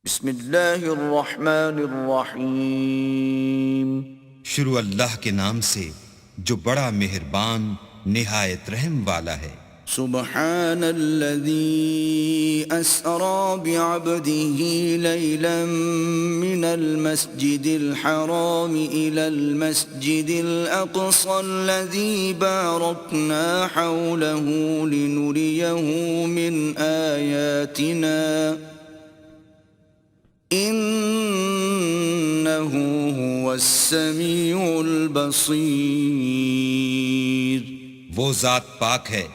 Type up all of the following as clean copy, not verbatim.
بسم اللہ الرحمن الرحیم۔ شروع اللہ کے نام سے جو بڑا مہربان نہایت رحم والا ہے۔ سبحان الذي أسرى بعبده ليلا من المسجد الحرام إلى المسجد الأقصى الذي باركنا حوله لنريه من آياتنا إنه هو السميع البصير۔ وہ ذات پاک ہے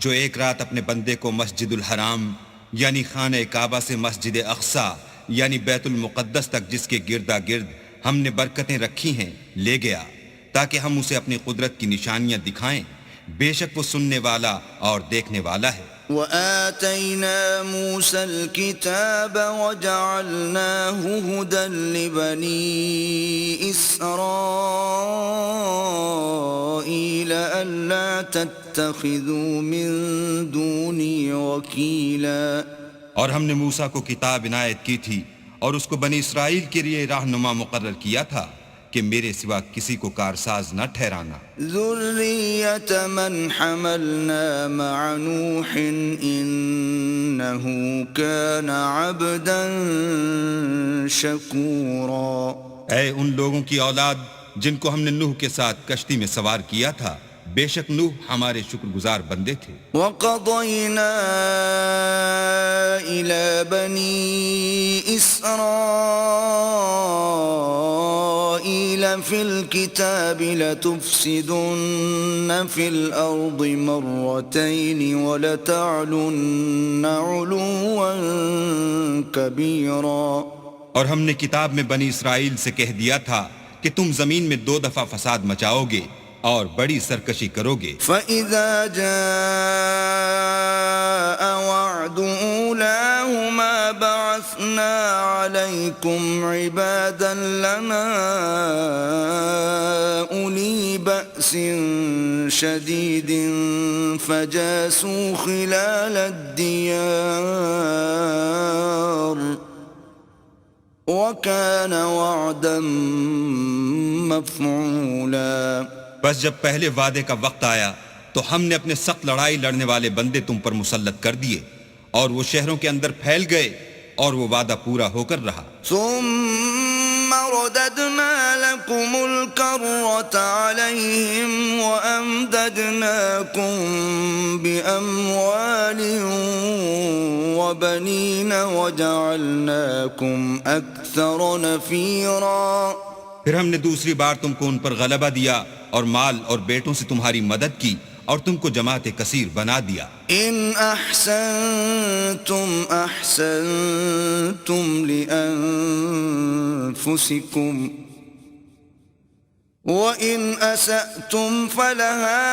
جو ایک رات اپنے بندے کو مسجد الحرام یعنی خانہ کعبہ سے مسجد اقصی یعنی بیت المقدس تک جس کے گردا گرد ہم نے برکتیں رکھی ہیں لے گیا تاکہ ہم اسے اپنی قدرت کی نشانیاں دکھائیں۔ بے شک وہ سننے والا اور دیکھنے والا ہے۔ وآتينا موسى الكتاب وجعلناه هدى لبني إسرائيل ألا تتخذوا من دوني وكيلا۔ اور ہم نے موسیٰ کو کتاب عنایت کی تھی اور اس کو بنی اسرائیل کے لیے رہنما مقرر کیا تھا کہ میرے سوا کسی کو کارساز نہ ٹھہرانا۔ ذریۃ من حملنا مع نوح انہ کان عبدا شکورا۔ اے ان لوگوں کی اولاد جن کو ہم نے نوح کے ساتھ کشتی میں سوار کیا تھا، بے شک نوح ہمارے شکر گزار بندے تھے۔ وَقَضَيْنَا إِلَى بَنِي إِسْرَائِيلَ فِي الْكِتَابِ لَتُفْسِدُنَّ فِي الْأَرْضِ مَرَّتَيْنِ وَلَتَعْلُنَّ عُلُوًّا كَبِيرًا۔ اور ہم نے کتاب میں بنی اسرائیل سے کہہ دیا تھا کہ تم زمین میں 2 دفعہ فساد مچاؤ گے اور بڑی سرکشی کرو گے۔ فَإِذَا جَاءَ وَعْدُ أُولَاهُمَا بَعَثْنَا عَلَيْكُمْ عِبَادًا لَنَا أُولِي بَأْسٍ شَدِيدٍ فَجَاسُوا خِلَالَ الدِّيَارِ وَكَانَ وَعْدًا مَفْعُولًا۔ بس جب پہلے وعدے کا وقت آیا تو ہم نے اپنے سخت لڑائی لڑنے والے بندے تم پر مسلط کر دیے اور وہ شہروں کے اندر پھیل گئے اور وہ وعدہ پورا ہو کر رہا۔ ثم رددنا لكم الكرة عليهم وأمددناكم بأموال وبنين وجعلناكم أكثر نفيرا۔ پھر ہم نے دوسری بار تم کو ان پر غلبہ دیا اور مال اور بیٹوں سے تمہاری مدد کی اور تم کو جماعت کثیر بنا دیا۔ ان احسنتم احسنتم لانفسکم وان اسأتم فلها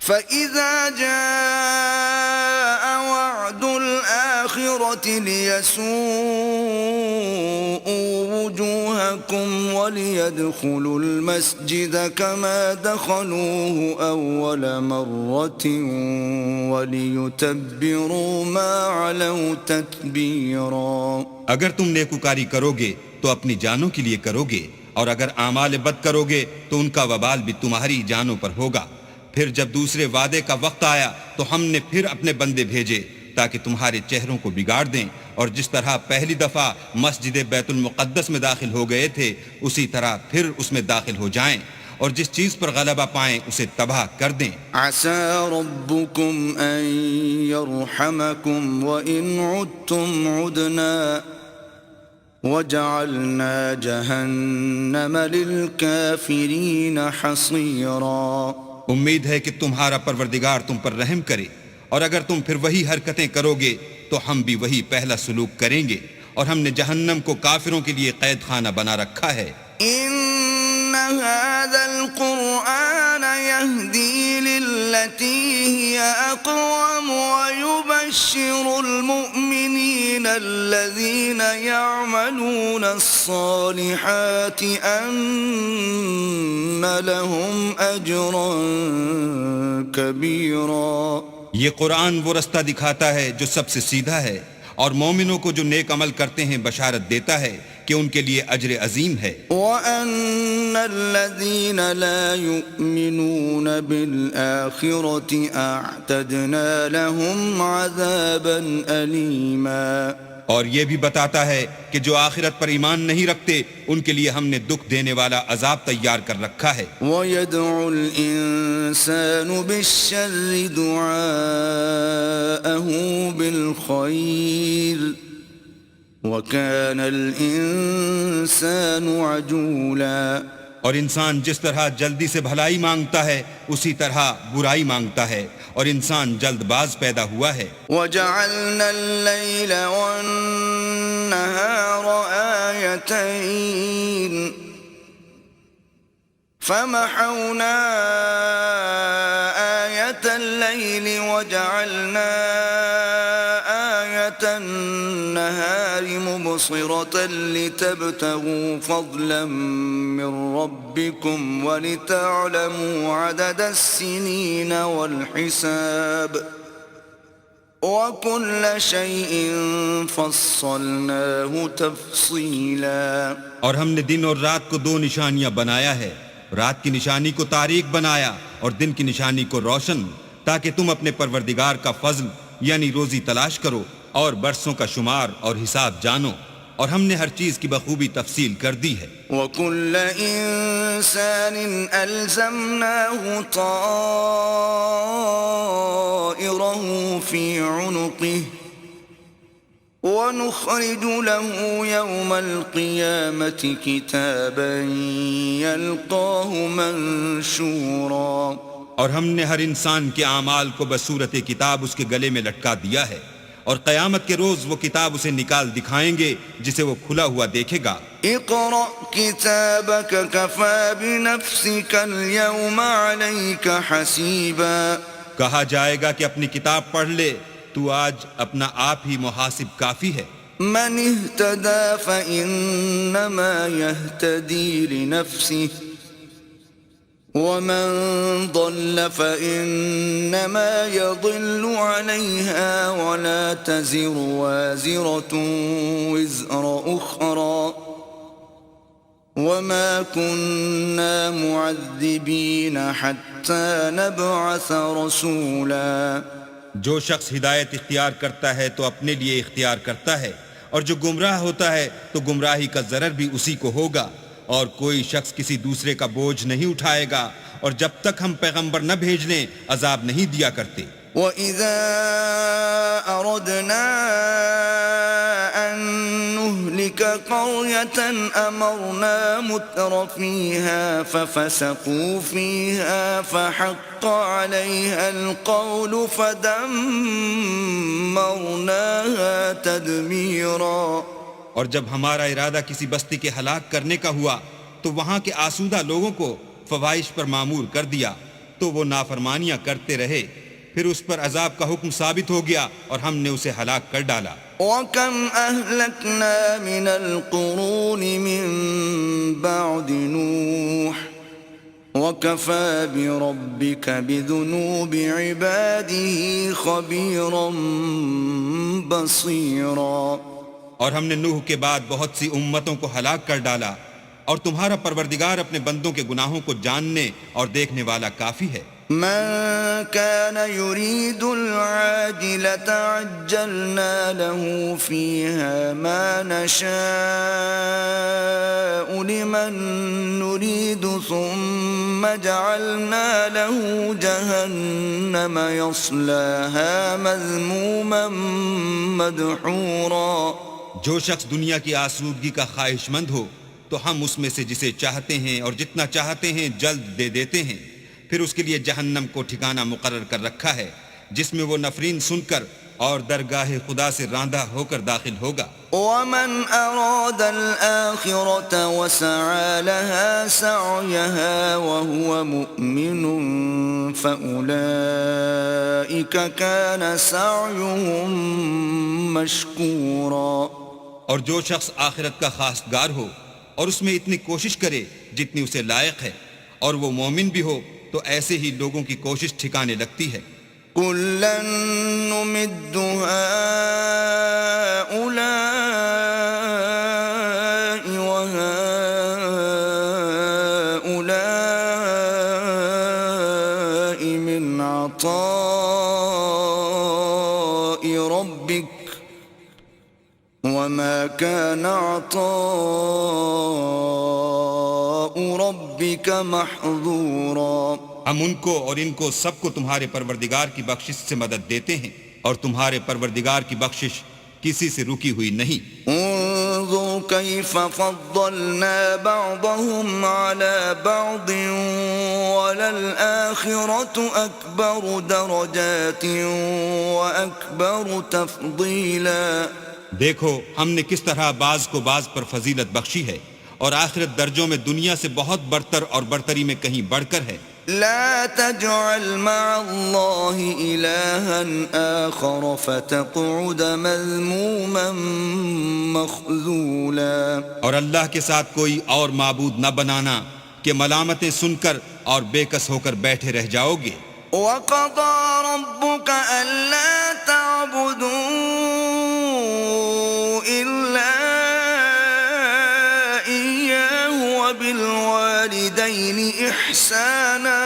فإذا جاء وعد الآخرة ليسوءوا وجوهكم وليدخلوا المسجد كما دخلوه أول مرة وليتبروا ما علوا تتبيرا۔ اگر تم نیکوکاری کرو گے تو اپنی جانوں کے لیے کرو گے اور اگر اعمال بد کرو گے تو ان کا وبال بھی تمہاری جانوں پر ہوگا۔ پھر جب دوسرے وعدے کا وقت آیا تو ہم نے پھر اپنے بندے بھیجے تاکہ تمہارے چہروں کو بگاڑ دیں، اور جس طرح پہلی دفعہ مسجد بیت المقدس میں داخل ہو گئے تھے اسی طرح پھر اس میں داخل ہو جائیں، اور جس چیز پر غلبہ پائیں اسے تباہ کر دیں۔ عسى ربكم ان يرحمكم وان عدتم عدنا وجعلنا جهنم للكافرين حصيرا۔ امید ہے کہ تمہارا پروردگار تم پر رحم کرے، اور اگر تم پھر وہی حرکتیں کرو گے تو ہم بھی وہی پہلا سلوک کریں گے، اور ہم نے جہنم کو کافروں کے لیے قید خانہ بنا رکھا ہے۔ ان هذا القرآن يهدي للتي هي اقوم ويبشر المؤمنين الذين يعملون الصالحات ان لهم اجرا كبيرا۔ یہ قرآن وہ رستہ دکھاتا ہے جو سب سے سیدھا ہے، اور مومنوں کو جو نیک عمل کرتے ہیں بشارت دیتا ہے کہ ان کے لیے اجر عظیم ہے. وَأَنَّ الَّذِينَ لَا يُؤْمِنُونَ بِالْآخِرَةِ أَعْتَدْنَا لَهُمْ عَذَابًا أَلِيمًا. اور یہ بھی بتاتا ہے کہ جو آخرت پر ایمان نہیں رکھتے ان کے لیے ہم نے دکھ دینے والا عذاب تیار کر رکھا ہے. وَيَدْعُ الْإِنسَانُ بِالشَّرِّ دُعَاءَهُ بِالْخَيْرِ وَكَانَ الْإِنسَانُ عَجُولًا. اور انسان جس طرح جلدی سے بھلائی مانگتا ہے اسی طرح برائی مانگتا ہے اور انسان جلد باز پیدا ہوا ہے. وَجَعَلْنَا اللَّيْلَ وَالنَّهَارَ آيَتَيْنِ فَمَحَوْنَا آيَةَ اللَّيْلِ وَجَعَلْنَا آيَةَ النَّهَارِ مُبْصِرَةً لِتَبْتَغُوا فَضْلًا مِّن رَّبِّكُمْ وَلِتَعْلَمُوا عَدَدَ السِّنِينَ وَالْحِسَابَ وَكُلَّ شَيْءٍ فَصَّلْنَاهُ تَفْصِيلًا. اور ہم نے دن اور رات کو دو نشانیاں بنایا ہے. رات کی نشانی کو تاریک بنایا اور دن کی نشانی کو روشن، تاکہ تم اپنے پروردگار کا فضل یعنی روزی تلاش کرو اور برسوں کا شمار اور حساب جانو. اور ہم نے ہر چیز کی بخوبی تفصیل کر دی ہے. وَكُلَّ إِنسَانٍ أَلْزَمْنَاهُ طَائِرَهُ فِي عُنُقِهِ وَنُخْرِجُ لَهُ يَوْمَ الْقِيَامَةِ كِتَابًا يَلْقَاهُ مَنشُورًا. اور ہم نے ہر انسان کے اعمال کو بصورت کتاب اس کے گلے میں لٹکا دیا ہے، اور قیامت کے روز وہ کتاب اسے نکال دکھائیں گے جسے وہ کھلا ہوا دیکھے گا. اقرأ كتابك كفى بنفسك اليوم عليك حسيبا. کہا جائے گا کہ اپنی کتاب پڑھ لے، تو آج اپنا آپ ہی محاسب کافی ہے. من اهتدى فإنما يهتدي لنفسه ومن ضل فإنما يضل عليها ولا تزر وازرة وزر أخرى وما كنا معذبين حتى نبعث رسولا. جو شخص ہدایت اختیار کرتا ہے تو اپنے لیے اختیار کرتا ہے، اور جو گمراہ ہوتا ہے تو گمراہی کا ضرر بھی اسی کو ہوگا، اور کوئی شخص کسی دوسرے کا بوجھ نہیں اٹھائے گا، اور جب تک ہم پیغمبر نہ بھیج لیں عذاب نہیں دیا کرتے. وَإِذَا أَرَدْنَا أَن نُّهْلِكَ قَرْيَةً أَمَرْنَا مُتْرَ فِيهَا فَفَسَقُوا فِيهَا فَحَقَّ عَلَيْهَا الْقَوْلُ فَدَمَّرْنَاهَا تَدْمِيرًا. اور جب ہمارا ارادہ کسی بستی کے ہلاک کرنے کا ہوا تو وہاں کے آسودہ لوگوں کو فواہش پر مامور کر دیا، تو وہ نافرمانیاں کرتے رہے، پھر اس پر عذاب کا حکم ثابت ہو گیا اور ہم نے اسے ہلاک کر ڈالا. وَكَمْ أَهْلَكْنَا مِنَ الْقُرُونِ مِن بَعْدِ نُوحٍ وَكَفَى بِرَبِّكَ بِذُنُوبِ عِبَادِهِ خَبِيرًا بَصِيرًا. اور ہم نے نوح کے بعد بہت سی امتوں کو ہلاک کر ڈالا، اور تمہارا پروردگار اپنے بندوں کے گناہوں کو جاننے اور دیکھنے والا کافی ہے. من كان يريد العاجلة عجلنا له فيها ما نشاء لمن نريد ثم جعلنا له جهنم يصلاها مذموما مدحورا. جو شخص دنیا کی آسودگی کا خواہش مند ہو تو ہم اس میں سے جسے چاہتے ہیں اور جتنا چاہتے ہیں جلد دے دیتے ہیں، پھر اس کے لیے جہنم کو ٹھکانہ مقرر کر رکھا ہے جس میں وہ نفرین سن کر اور درگاہ خدا سے راندہ ہو کر داخل ہوگا. ومن أراد الآخرة وسعى لها سعيها وهو مؤمن فأولئك كان سعيهم مشكورا. اور جو شخص آخرت کا خواستگار ہو اور اس میں اتنی کوشش کرے جتنی اسے لائق ہے اور وہ مومن بھی ہو تو ایسے ہی لوگوں کی کوشش ٹھکانے لگتی ہے. كُلًّا نُّمِدُّ هَٰؤُلَاءِ هؤلاء وهؤلاء من عطاء ربك وما كان عطاء ربك محظورا. ہم ان کو اور ان کو سب کو تمہارے پروردگار کی بخشش سے مدد دیتے ہیں اور تمہارے پروردگار کی بخشش کسی سے رکی ہوئی نہیں. انظر كيف فضلنا بعضهم على بعض وللآخرة أكبر درجات وأكبر تفضيلا. دیکھو ہم نے کس طرح بعض کو بعض پر فضیلت بخشی ہے اور آخرت درجوں میں دنیا سے بہت برتر اور برتری میں کہیں بڑھ کر ہے. لا تجعل مع الله إلها آخر فتقعد مذموما مخذولا. اور اللہ کے ساتھ کوئی اور معبود نہ بنانا کہ ملامتیں سن کر اور بے کس ہو کر بیٹھے رہ جاؤ گے. وقضى ربك ألا تعبدوا إلا إياه وبالوالدين إحسانا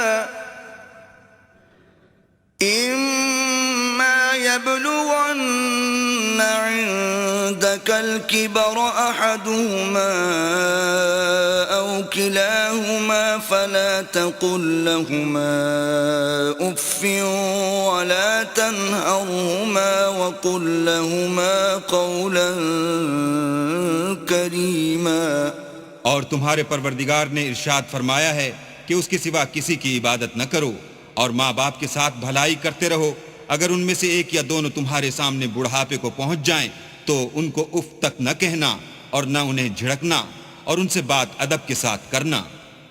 إما يبلغن عندك الكبر أحدهما أو كلاهما فلا تقل لهما أف ولا تنهرهما وقل لهما قولا كريما. اور تمہارے پروردگار نے ارشاد فرمایا ہے کہ اس کے سوا کسی کی عبادت نہ کرو اور ماں باپ کے ساتھ بھلائی کرتے رہو. اگر ان میں سے ایک یا دونوں تمہارے سامنے بڑھاپے کو پہنچ جائیں تو ان کو اف تک نہ کہنا اور نہ انہیں جھڑکنا اور ان سے بات ادب کے ساتھ کرنا.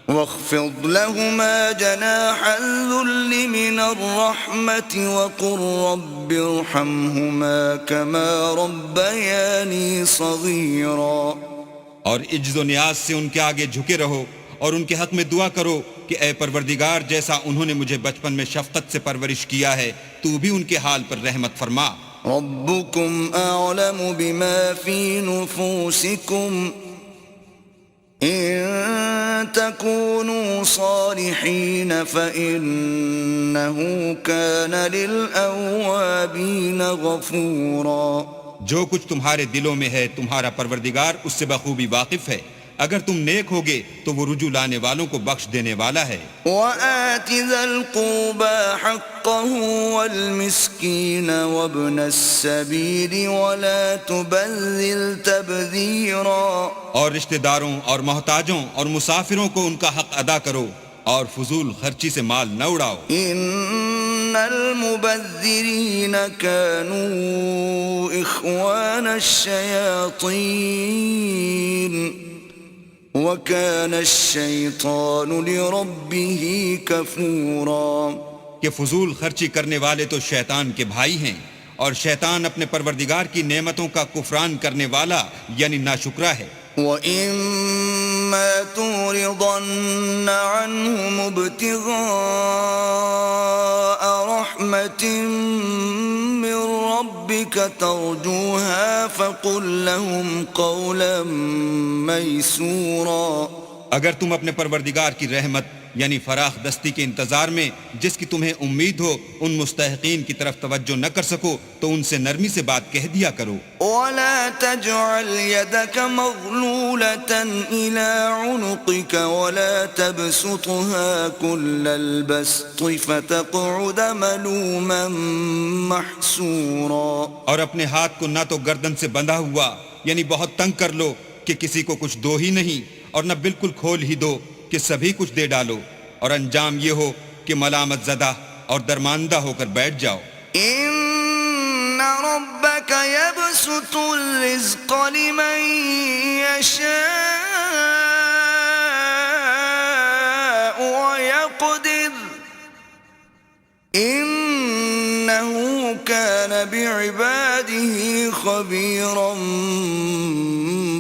واخفض لهما جناح الذل من الرحمة وقل رب ارحمهما كما ربياني صغيرا. اور عجز و نیاز سے ان کے آگے جھکے رہو اور ان کے حق میں دعا کرو کہ اے پروردگار جیسا انہوں نے مجھے بچپن میں شفقت سے پرورش کیا ہے تو بھی ان کے حال پر رحمت فرما. ربكم أعلم بما في نفوسكم إن تكونوا صالحين فإنه كان للأوابين غفورا. جو کچھ تمہارے دلوں میں ہے تمہارا پروردگار اس سے بخوبی واقف ہے. اگر تم نیک ہوگے تو وہ رجوع لانے والوں کو بخش دینے والا ہے. وآت ذا القربى حقه والمسكين وابن السبيل ولا تبذل تبذيرا. اور رشتہ داروں اور محتاجوں اور مسافروں کو ان کا حق ادا کرو اور فضول خرچی سے مال نہ اڑاؤ. ان المبذرین كانوا اخوان الشیاطین وكان الشیطان لربه کفورا. کہ فضول خرچی کرنے والے تو شیطان کے بھائی ہیں اور شیطان اپنے پروردگار کی نعمتوں کا کفران کرنے والا یعنی ناشکرا ہے. وَإِمَّا تُعْرِضَنَّ عَنْهُمُ ابْتِغَاءَ رَحْمَةٍ مِّن رَّبِّكَ تَرْجُوهَا فَقُل لَّهُمْ قَوْلًا مَّيْسُورًا. اگر تم اپنے پروردگار کی رحمت یعنی فراخ دستی کے انتظار میں جس کی تمہیں امید ہو ان مستحقین کی طرف توجہ نہ کر سکو تو ان سے نرمی سے بات کہہ دیا کرو. وَلَا تَجْعَلْ يَدَكَ مَغْلُولَةً إِلَىٰ عُنُقِكَ وَلَا تَبْسُطْهَا كُلَّ الْبَسْطِ فَتَقْعُدَ مَلُومًا مَّحْسُورًا. اور اپنے ہاتھ کو نہ تو گردن سے بندھا ہوا یعنی بہت تنگ کر لو کہ کسی کو کچھ دو ہی نہیں اور نہ بالکل کھول ہی دو کہ سبھی کچھ دے ڈالو اور انجام یہ ہو کہ ملامت زدہ اور درماندہ ہو کر بیٹھ جاؤ. ان ربك يبسط الرزق لمن يشاء ويقدر انه كان بعباده خبيرا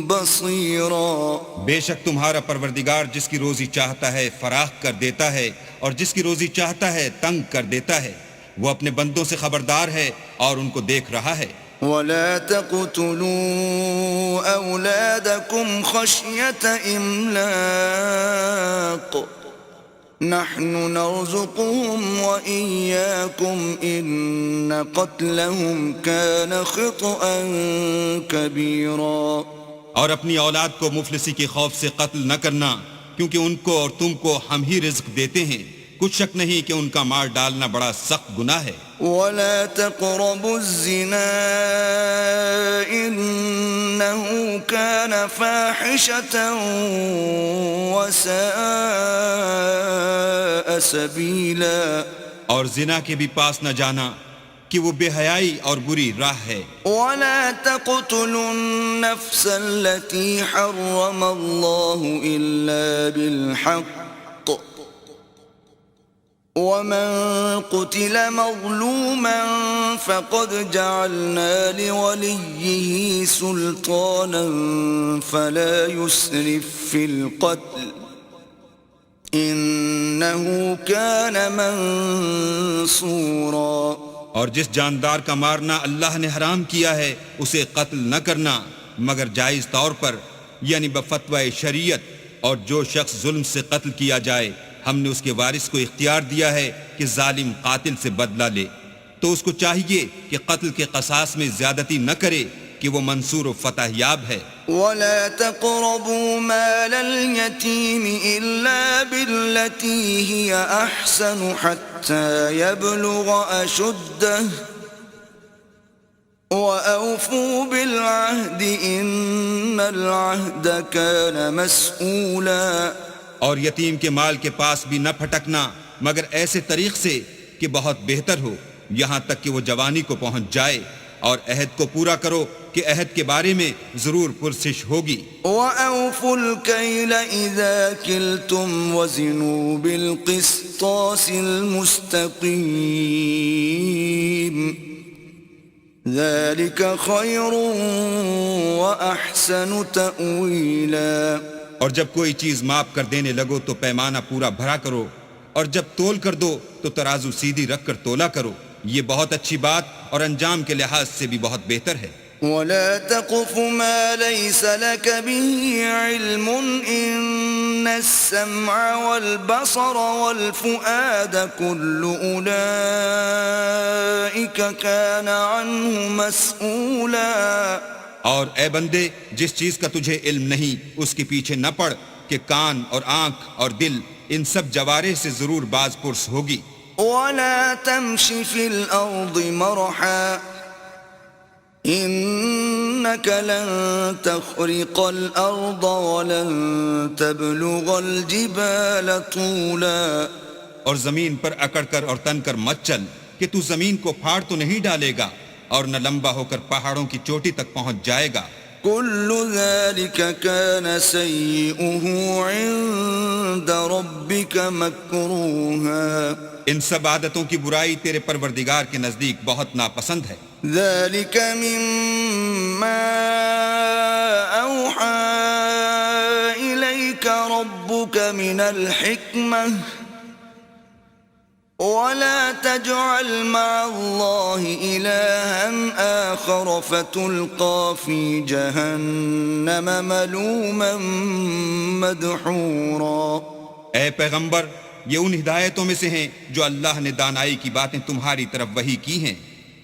بصيرا. بے شک تمہارا پروردگار جس کی روزی چاہتا ہے فراخ کر دیتا ہے اور جس کی روزی چاہتا ہے تنگ کر دیتا ہے. وہ اپنے بندوں سے خبردار ہے اور ان کو دیکھ رہا ہے. ولا تقتلوا أولادكم خشية إملاق نحن نرزقهم وإياكم إن قتلهم كان خطأ كبيرا. اور اپنی اولاد کو مفلسی کے خوف سے قتل نہ کرنا، کیونکہ ان کو اور تم کو ہم ہی رزق دیتے ہیں، کچھ شک نہیں کہ ان کا مار ڈالنا بڑا سخت گناہ ہے. ولا تقربوا الزنا إنه كان فاحشة وساء سبيلا. اور زنا کے بھی پاس نہ جانا کہ وہ بے حیائی اور بری راہ ہے. ولا تقتلوا النفس التي حرم الله إلا بالحق ومن قتل مظلوما فقد جعلنا لوليه سلطانا فلا يسرف في القتل إنه كان منصورا. اور جس جاندار کا مارنا اللہ نے حرام کیا ہے اسے قتل نہ کرنا مگر جائز طور پر، یعنی بفتوی شریعت. اور جو شخص ظلم سے قتل کیا جائے ہم نے اس کے وارث کو اختیار دیا ہے کہ ظالم قاتل سے بدلہ لے، تو اس کو چاہیے کہ قتل کے قصاص میں زیادتی نہ کرے کہ وہ منصور و فتح یاب ہے. ولا تقربوا مال اليتيم إلا بالتي هي أحسن حتى يبلغ أشده وأوفوا بالعهد إن العهد كان مسؤولا. اور یتیم کے مال کے پاس بھی نہ پھٹکنا مگر ایسے طریق سے کہ بہت بہتر ہو، یہاں تک کہ وہ جوانی کو پہنچ جائے، اور عہد کو پورا کرو کہ عہد کے بارے میں ضرور پرسش ہوگی. وَأَوْفُوا الْكَيْلَ إِذَا كِلْتُمْ وَزِنُوا بِالْقِسْطَاسِ الْمُسْتَقِيمِ ذَلِكَ خَيْرٌ وَأَحْسَنُ تَأْوِيلًا. اور جب کوئی چیز ماپ کر دینے لگو تو پیمانہ پورا بھرا کرو، اور جب تول کر دو تو ترازو سیدھی رکھ کر تولا کرو، یہ بہت اچھی بات اور انجام کے لحاظ سے بھی بہت بہتر ہے. ولا تقف ما ليس لك به علم إن السمع والبصر والفؤاد كل أولئك كان عنه مسؤولا. اور اے بندے جس چیز کا تجھے علم نہیں اس کے پیچھے نہ پڑ کہ کان اور آنکھ اور دل ان سب جوارح سے ضرور باز پرس ہوگی. ولا تمش في الأرض مرحا إنك لن تخرق الأرض ولن تبلغ الجبال طولا. اور زمین پر اکڑ کر اور تن کر مت چل کہ تو زمین کو پھاڑ تو نہیں ڈالے گا اور نہ لمبا ہو کر پہاڑوں کی چوٹی تک پہنچ جائے گا. كل ذلك كان سيئه عند ربك مكروها. ان سب عادتوں کی برائی تیرے پروردگار کے نزدیک بہت ناپسند ہے. ذلك مما أوحى إليك ربك من الحكمة ولا تجعل مع الله إلها آخر فتلقى في جهنم ملوما مدحورا. اے پیغمبر یہ ان ہدایتوں میں سے ہیں جو اللہ نے دانائی کی باتیں تمہاری طرف وحی کی ہیں،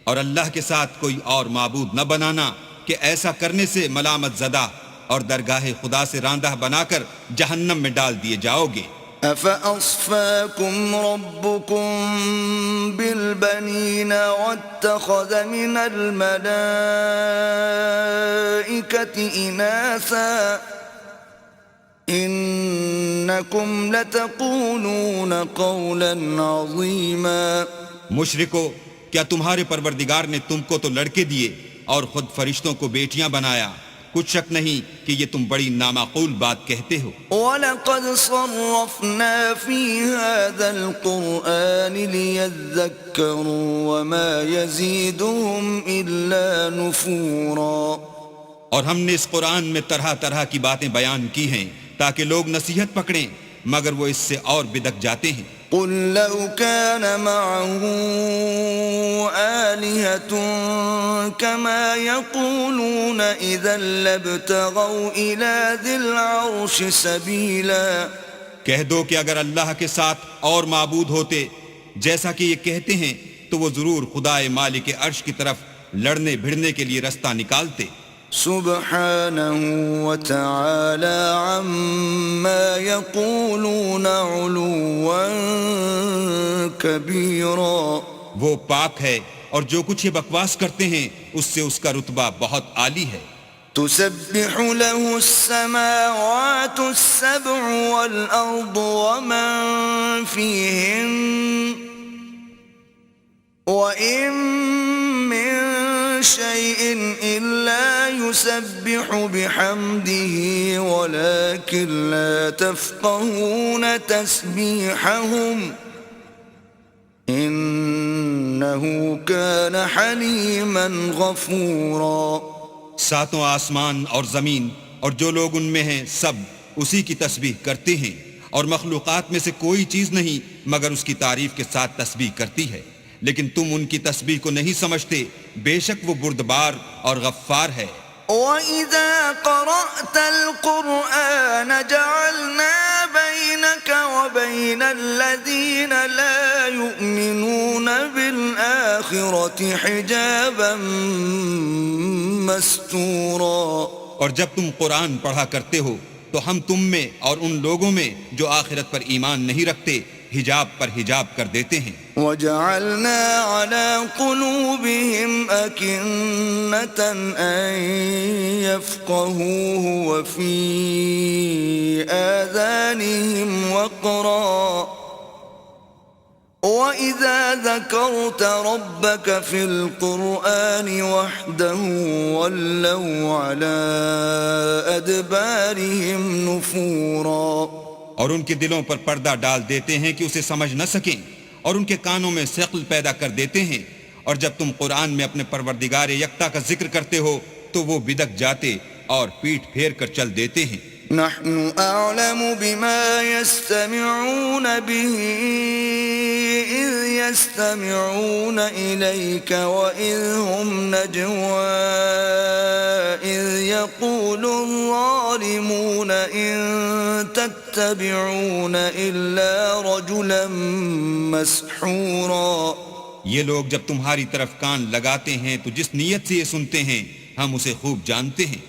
اور اللہ کے ساتھ کوئی اور معبود نہ بنانا کہ ایسا کرنے سے ملامت زدہ اور درگاہ خدا سے راندہ بنا کر جہنم میں ڈال دیے جاؤ گے. أَفَأَصْفَاكُمْ رَبُّكُمْ بِالْبَنِينَ وَاتَّخَذَ مِنَ الْمَلَائِكَةِ إِنَاثًا إِنَّكُمْ لَتَقُولُونَ قَوْلًا عَظِيمًا. مشرکو کیا تمہارے پروردگار نے تم کو تو لڑکے دیے اور خود فرشتوں کو بیٹیاں بنایا؟ کچھ شک نہیں کہ یہ تم بڑی نامعقول بات کہتے ہو. وَلَقَدْ صَرَّفْنَا فِي هَذَا الْقُرْآنِ لِيَذَّكَّرُوا وَمَا يَزِيدُهُمْ إِلَّا نُفُورًا. اور ہم نے اس قرآن میں طرح طرح کی باتیں بیان کی ہیں تاکہ لوگ نصیحت پکڑیں، مگر وہ اس سے اور بدک جاتے ہیں. قُلْ لَوْ كَانَ مَعَهُ آلهة كما يقولون إذا لابتغوا إلى ذي العرش سبيلا. کہہ دو کہ اگر اللہ کے ساتھ اور معبود ہوتے جیسا کہ یہ کہتے ہیں تو وہ ضرور خدائے مالک عرش کی طرف لڑنے بھڑنے کے لیے رستہ نکالتے. سبحانه وتعالى عما يقولون علوا كبيرا. وہ پاک ہے اور جو کچھ یہ بکواس کرتے ہیں اس سے اس کا رتبہ بہت عالی ہے. تسبح له السماوات السبع والأرض ومن فيهن وإن من شيء إلا يسبح بحمده ولكن لا تفقهون تسبيحهم إنه كان حليما غفورا. ساتوں آسمان اور زمین اور جو لوگ ان میں ہیں سب اسی کی تسبیح کرتے ہیں اور مخلوقات میں سے کوئی چیز نہیں مگر اس کی تعریف کے ساتھ تسبیح کرتی ہے، لیکن تم ان کی تسبیح کو نہیں سمجھتے. بے شک وہ بردبار اور غفار ہے. وَإِذَا قَرَأْتَ الْقُرْآنَ جَعَلْنَا بَيْنَكَ وَبَيْنَ الَّذِينَ لَا يُؤْمِنُونَ بِالْآخِرَةِ حِجَابًا مَسْتُورًا. اور جب تم قرآن پڑھا کرتے ہو تو ہم تم میں اور ان لوگوں میں جو آخرت پر ایمان نہیں رکھتے حجاب پر حجاب کر دیتے ہیں. وَجَعَلْنَا عَلَى قُلُوبِهِمْ أَكِنَّةً أَن يَفْقَهُوهُ وَفِي آذَانِهِمْ وَقْرًا وَإِذَا ذَكَرْتَ رَبَّكَ فِي الْقُرْآنِ وَحْدَهُ وَلَّوْا عَلَى أَدْبَارِهِمْ نُفُورًا. اور ان کے دلوں پر پردہ ڈال دیتے ہیں کہ اسے سمجھ نہ سکیں اور ان کے کانوں میں ثقل پیدا کر دیتے ہیں. اور جب تم قرآن میں اپنے پروردگار یکتا کا ذکر کرتے ہو تو وہ بدک جاتے اور پیٹھ پھیر کر چل دیتے ہیں. نحن أعلم بما يستمعون به إذ يستمعون إليك وإذ هم نجوى إذ يقول الظالمون إن تتبعون إلا رجلا مسحورا. یہ لوگ جب تمہاری طرف کان لگاتے ہیں تو جس نیت سے یہ سنتے ہیں ہم اسے خوب جانتے ہیں.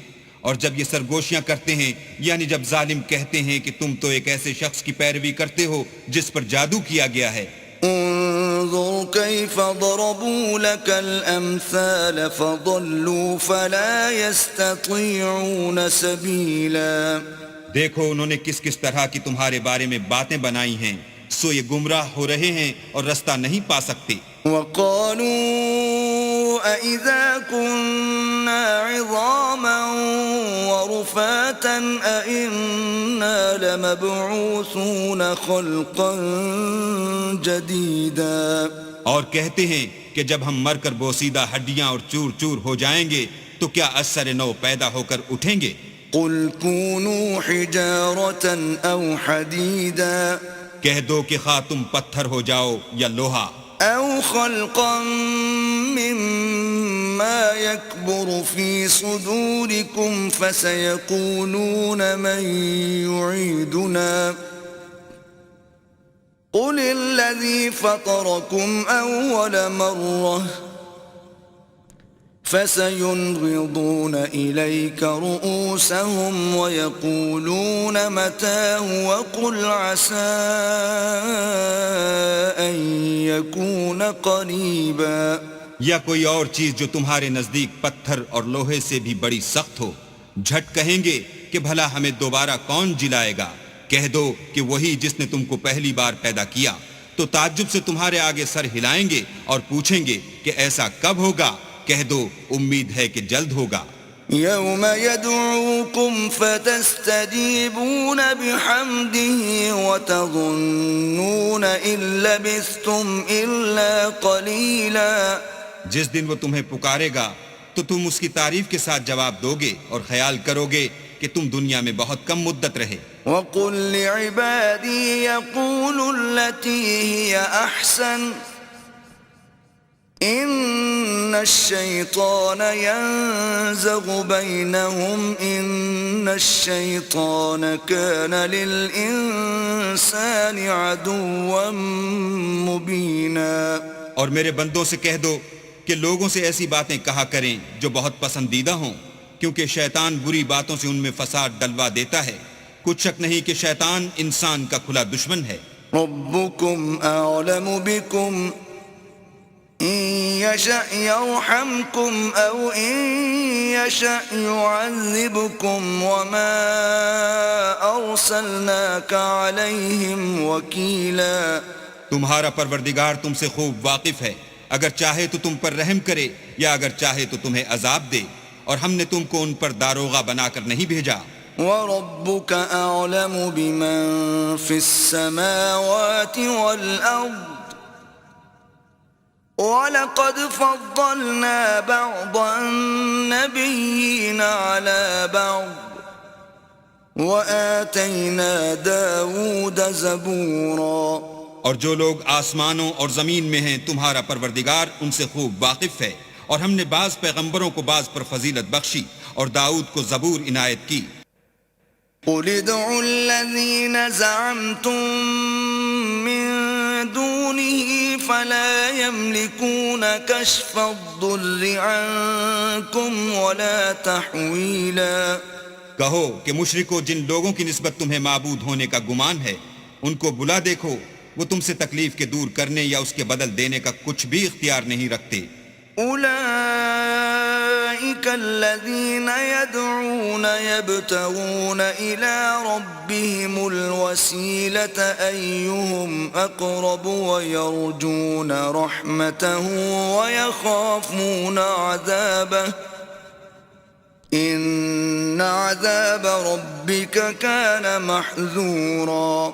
اور جب یہ سرگوشیاں کرتے ہیں یعنی جب ظالم کہتے ہیں کہ تم تو ایک ایسے شخص کی پیروی کرتے ہو جس پر جادو کیا گیا ہے. انظر كيف ضربوا لك الأمثال فضلوا فلا يستطيعون سبيلا. دیکھو انہوں نے کس کس طرح کی تمہارے بارے میں باتیں بنائی ہیں سو یہ گمراہ ہو رہے ہیں اور رستہ نہیں پا سکتے. وقالوا أَإِذَا كُنَّا عِظَامًا وَرُفَاتًا أَإِنَّا لَمَبْعُوثُونَ خَلْقًا جَدِيدًا. اور کہتے ہیں کہ جب ہم مر کر بوسیدہ ہڈیاں اور چور چور ہو جائیں گے تو کیا اثر نو پیدا ہو کر اٹھیں گے. قُلْ كُونُوا حِجَارَةً أَوْ حَدِيدًا. کہہ دو کہ خواہ تم پتھر ہو جاؤ یا لوہا. أَوْ خَلْقًا مِّمَّا يَكْبُرُ فِي صُدُورِكُمْ فَسَيَقُولُونَ مَن يُعِيدُنَا قُلِ الَّذِي فَطَرَكُمْ أَوَّلَ مَرَّةٍ فَسَيُنْغِضُونَ إِلَيْكَ رُؤُوسَهُمْ وَيَقُولُونَ مَتَىٰ وَقُلْ عَسَىٰ أَن يَكُونَ قَرِيبًا. یا کوئی اور چیز جو تمہارے نزدیک پتھر اور لوہے سے بھی بڑی سخت ہو. جھٹ کہیں گے کہ بھلا ہمیں دوبارہ کون جلائے گا. کہہ دو کہ وہی جس نے تم کو پہلی بار پیدا کیا. تو تعجب سے تمہارے آگے سر ہلائیں گے اور پوچھیں گے کہ ایسا کب ہوگا. کہہ دو امید ہے کہ جلد ہوگا. يوم يدعوكم فتستجيبون بحمده وتظنون إن لبثتم إلا قليلا. جس دن وہ تمہیں پکارے گا تو تم اس کی تعریف کے ساتھ جواب دو گے اور خیال کرو گے کہ تم دنیا میں بہت کم مدت رہے. وَقُلْ لِعِبَادِي يَقُولُوا الَّتِي هِيَ أَحْسَنُ إِنَّ الشيطان ينزغ بينهم إن الشيطان كان للإنسان عدوا مبينا۔ اور میرے بندوں سے کہہ دو کہ لوگوں سے ایسی باتیں کہا کریں جو بہت پسندیدہ ہوں، کیونکہ شیطان بری باتوں سے ان میں فساد ڈلوا دیتا ہے۔ کچھ شک نہیں کہ شیطان انسان کا کھلا دشمن ہے۔ ربكم أعلم بكم إن يشأ يرحمكم أو إن يشأ يعذبكم وما أرسلناك عليهم وكيلا۔ تمہارا پروردگار تم سے خوب واقف ہے، اگر چاہے تو تم پر رحم کرے یا اگر چاہے تو تمہیں عذاب دے، اور ہم نے تم کو ان پر داروغہ بنا کر نہیں بھیجا۔ وَرَبُّكَ أَعْلَمُ بِمَن فِي السَّمَاوَاتِ وَالْأَرْضِ وَلَقَدْ فَضَّلْنَا بَعْضَ النَّبِيِّينَ عَلَى بَعْضٍ وَآتَيْنَا دَاوُودَ زَبُورًا۔ اور جو لوگ آسمانوں اور زمین میں ہیں تمہارا پروردگار ان سے خوب واقف ہے، اور ہم نے بعض پیغمبروں کو بعض پر فضیلت بخشی اور داؤد کو زبور عنایت کی۔ قُلِ ادْعُوا الَّذِينَ زَعَمْتُم مِّن دُونِهِ فَلَا يَمْلِكُونَ كَشْفَ الضُّرِّ عَنكُمْ وَلَا تَحْوِيلًا۔ کہو کہ مشرکو جن لوگوں کی نسبت تمہیں معبود ہونے کا گمان ہے ان کو بلا دیکھو، وہ تم سے تکلیف کے دور کرنے یا اس کے بدل دینے کا کچھ بھی اختیار نہیں رکھتے۔ أولئك الذين يدعون يبتغون إلى ربهم الوسيلة أيهم أقرب ويرجون رحمته ويخافون عذابه إن عذاب ربك كان محذورا۔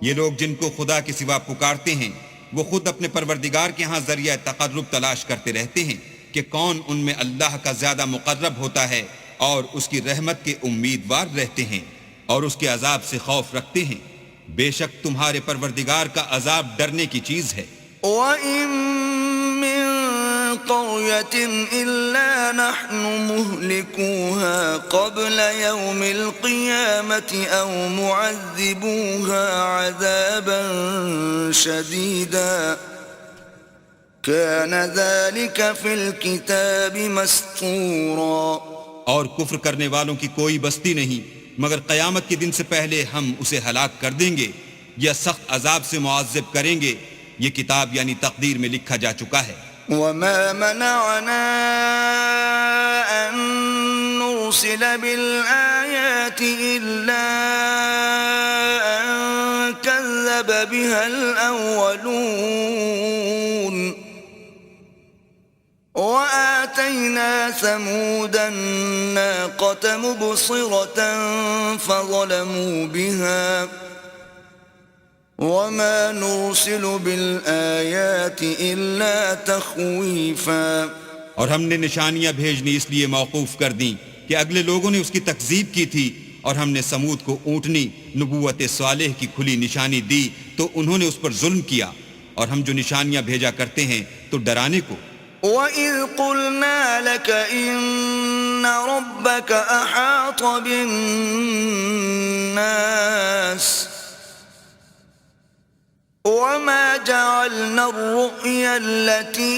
یہ لوگ جن کو خدا کے سوا پکارتے ہیں وہ خود اپنے پروردگار کے ہاں ذریعہ تقرب تلاش کرتے رہتے ہیں کہ کون ان میں اللہ کا زیادہ مقرب ہوتا ہے، اور اس کی رحمت کے امیدوار رہتے ہیں اور اس کے عذاب سے خوف رکھتے ہیں۔ بے شک تمہارے پروردگار کا عذاب ڈرنے کی چیز ہے۔ وَإِن مِّن قَرْيَةٍ إِلَّا نَحْنُ مُهْلِكُوهَا قَبْلَ يَوْمِ الْقِيَامَةِ أَوْ مُعَذِّبُوهَا عَذَابًا شَدِيدًا كَانَ ذَلِكَ فِي الْكِتَابِ مَسْطُورًا۔ اور کفر کرنے والوں کی کوئی بستی نہیں مگر قیامت کے دن سے پہلے ہم اسے ہلاک کر دیں گے یا سخت عذاب سے معذب کریں گے، یہ کتاب یعنی تقدیر میں لکھا جا چکا ہے۔ وَمَا مَنَعَنَا أَن نُّرْسِلَ بِالْآيَاتِ إِلَّا أَن كَذَّبَ بِهَا الْأَوَّلُونَ وَآتَيْنَا ثَمُودَ النَّاقَةَ مُبْصِرَةً فَظَلَمُوا بِهَا وَمَا نُرْسِلُ بِالْآيَاتِ إِلَّا تَخْوِيفًا۔ اور ہم نے نشانیاں بھیجنی اس لیے موقوف کر دیں کہ اگلے لوگوں نے اس کی تکذیب کی تھی، اور ہم نے سمود کو اونٹنی نبوت صالح کی کھلی نشانی دی تو انہوں نے اس پر ظلم کیا، اور ہم جو نشانیاں بھیجا کرتے ہیں تو ڈرانے کو۔ وَإِذْ قُلْنَا لَكَ إِنَّ رَبَّكَ أَحَاطَ بِالنَّاسِ وَمَا جَعَلْنَا الرُّؤْيَا الَّتِي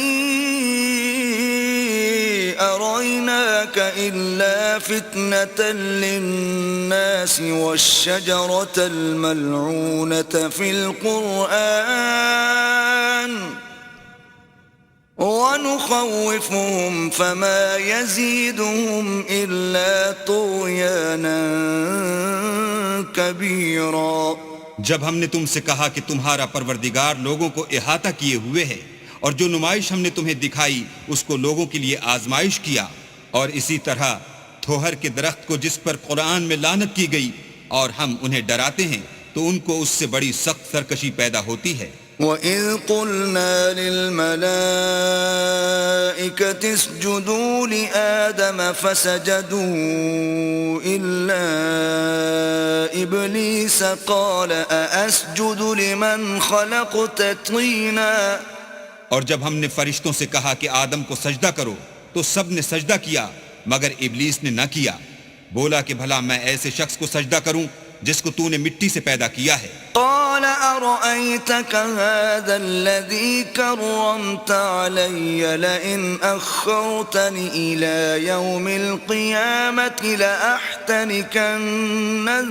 أَرَيْنَاكَ إِلَّا فِتْنَةً لِلنَّاسِ وَالشَّجَرَةَ الْمَلْعُونَةَ فِي الْقُرْآنِ وَنُخَوِّفُهُمْ فَمَا يَزِيدُهُمْ إِلَّا طُغْيَانًا كَبِيرًا۔ جب ہم نے تم سے کہا کہ تمہارا پروردگار لوگوں کو احاطہ کیے ہوئے ہے، اور جو نمائش ہم نے تمہیں دکھائی اس کو لوگوں کے لیے آزمائش کیا، اور اسی طرح تھوہر کے درخت کو جس پر قرآن میں لعنت کی گئی اور ہم انہیں ڈراتے ہیں تو ان کو اس سے بڑی سخت سرکشی پیدا ہوتی ہے۔ وَإِذْ قُلْنَا لِلْمَلَائِكَةِ اسْجُدُوا لِآدَمَ فَسَجَدُوا إِلَّا إِبْلِيسَ قَالَ أَأَسْجُدُ لِمَنْ خَلَقْتَ طِينًا اور جب ہم نے فرشتوں سے کہا کہ آدم کو سجدہ کرو تو سب نے سجدہ کیا مگر ابلیس نے نہ کیا، بولا کہ بھلا میں ایسے شخص کو سجدہ کروں جس کو تو نے مٹی سے پیدا کیا ہے۔ قال أرأيتك هذا الذي كرمت علي لئن أخرتني إلى يوم القيامة لأحتنكن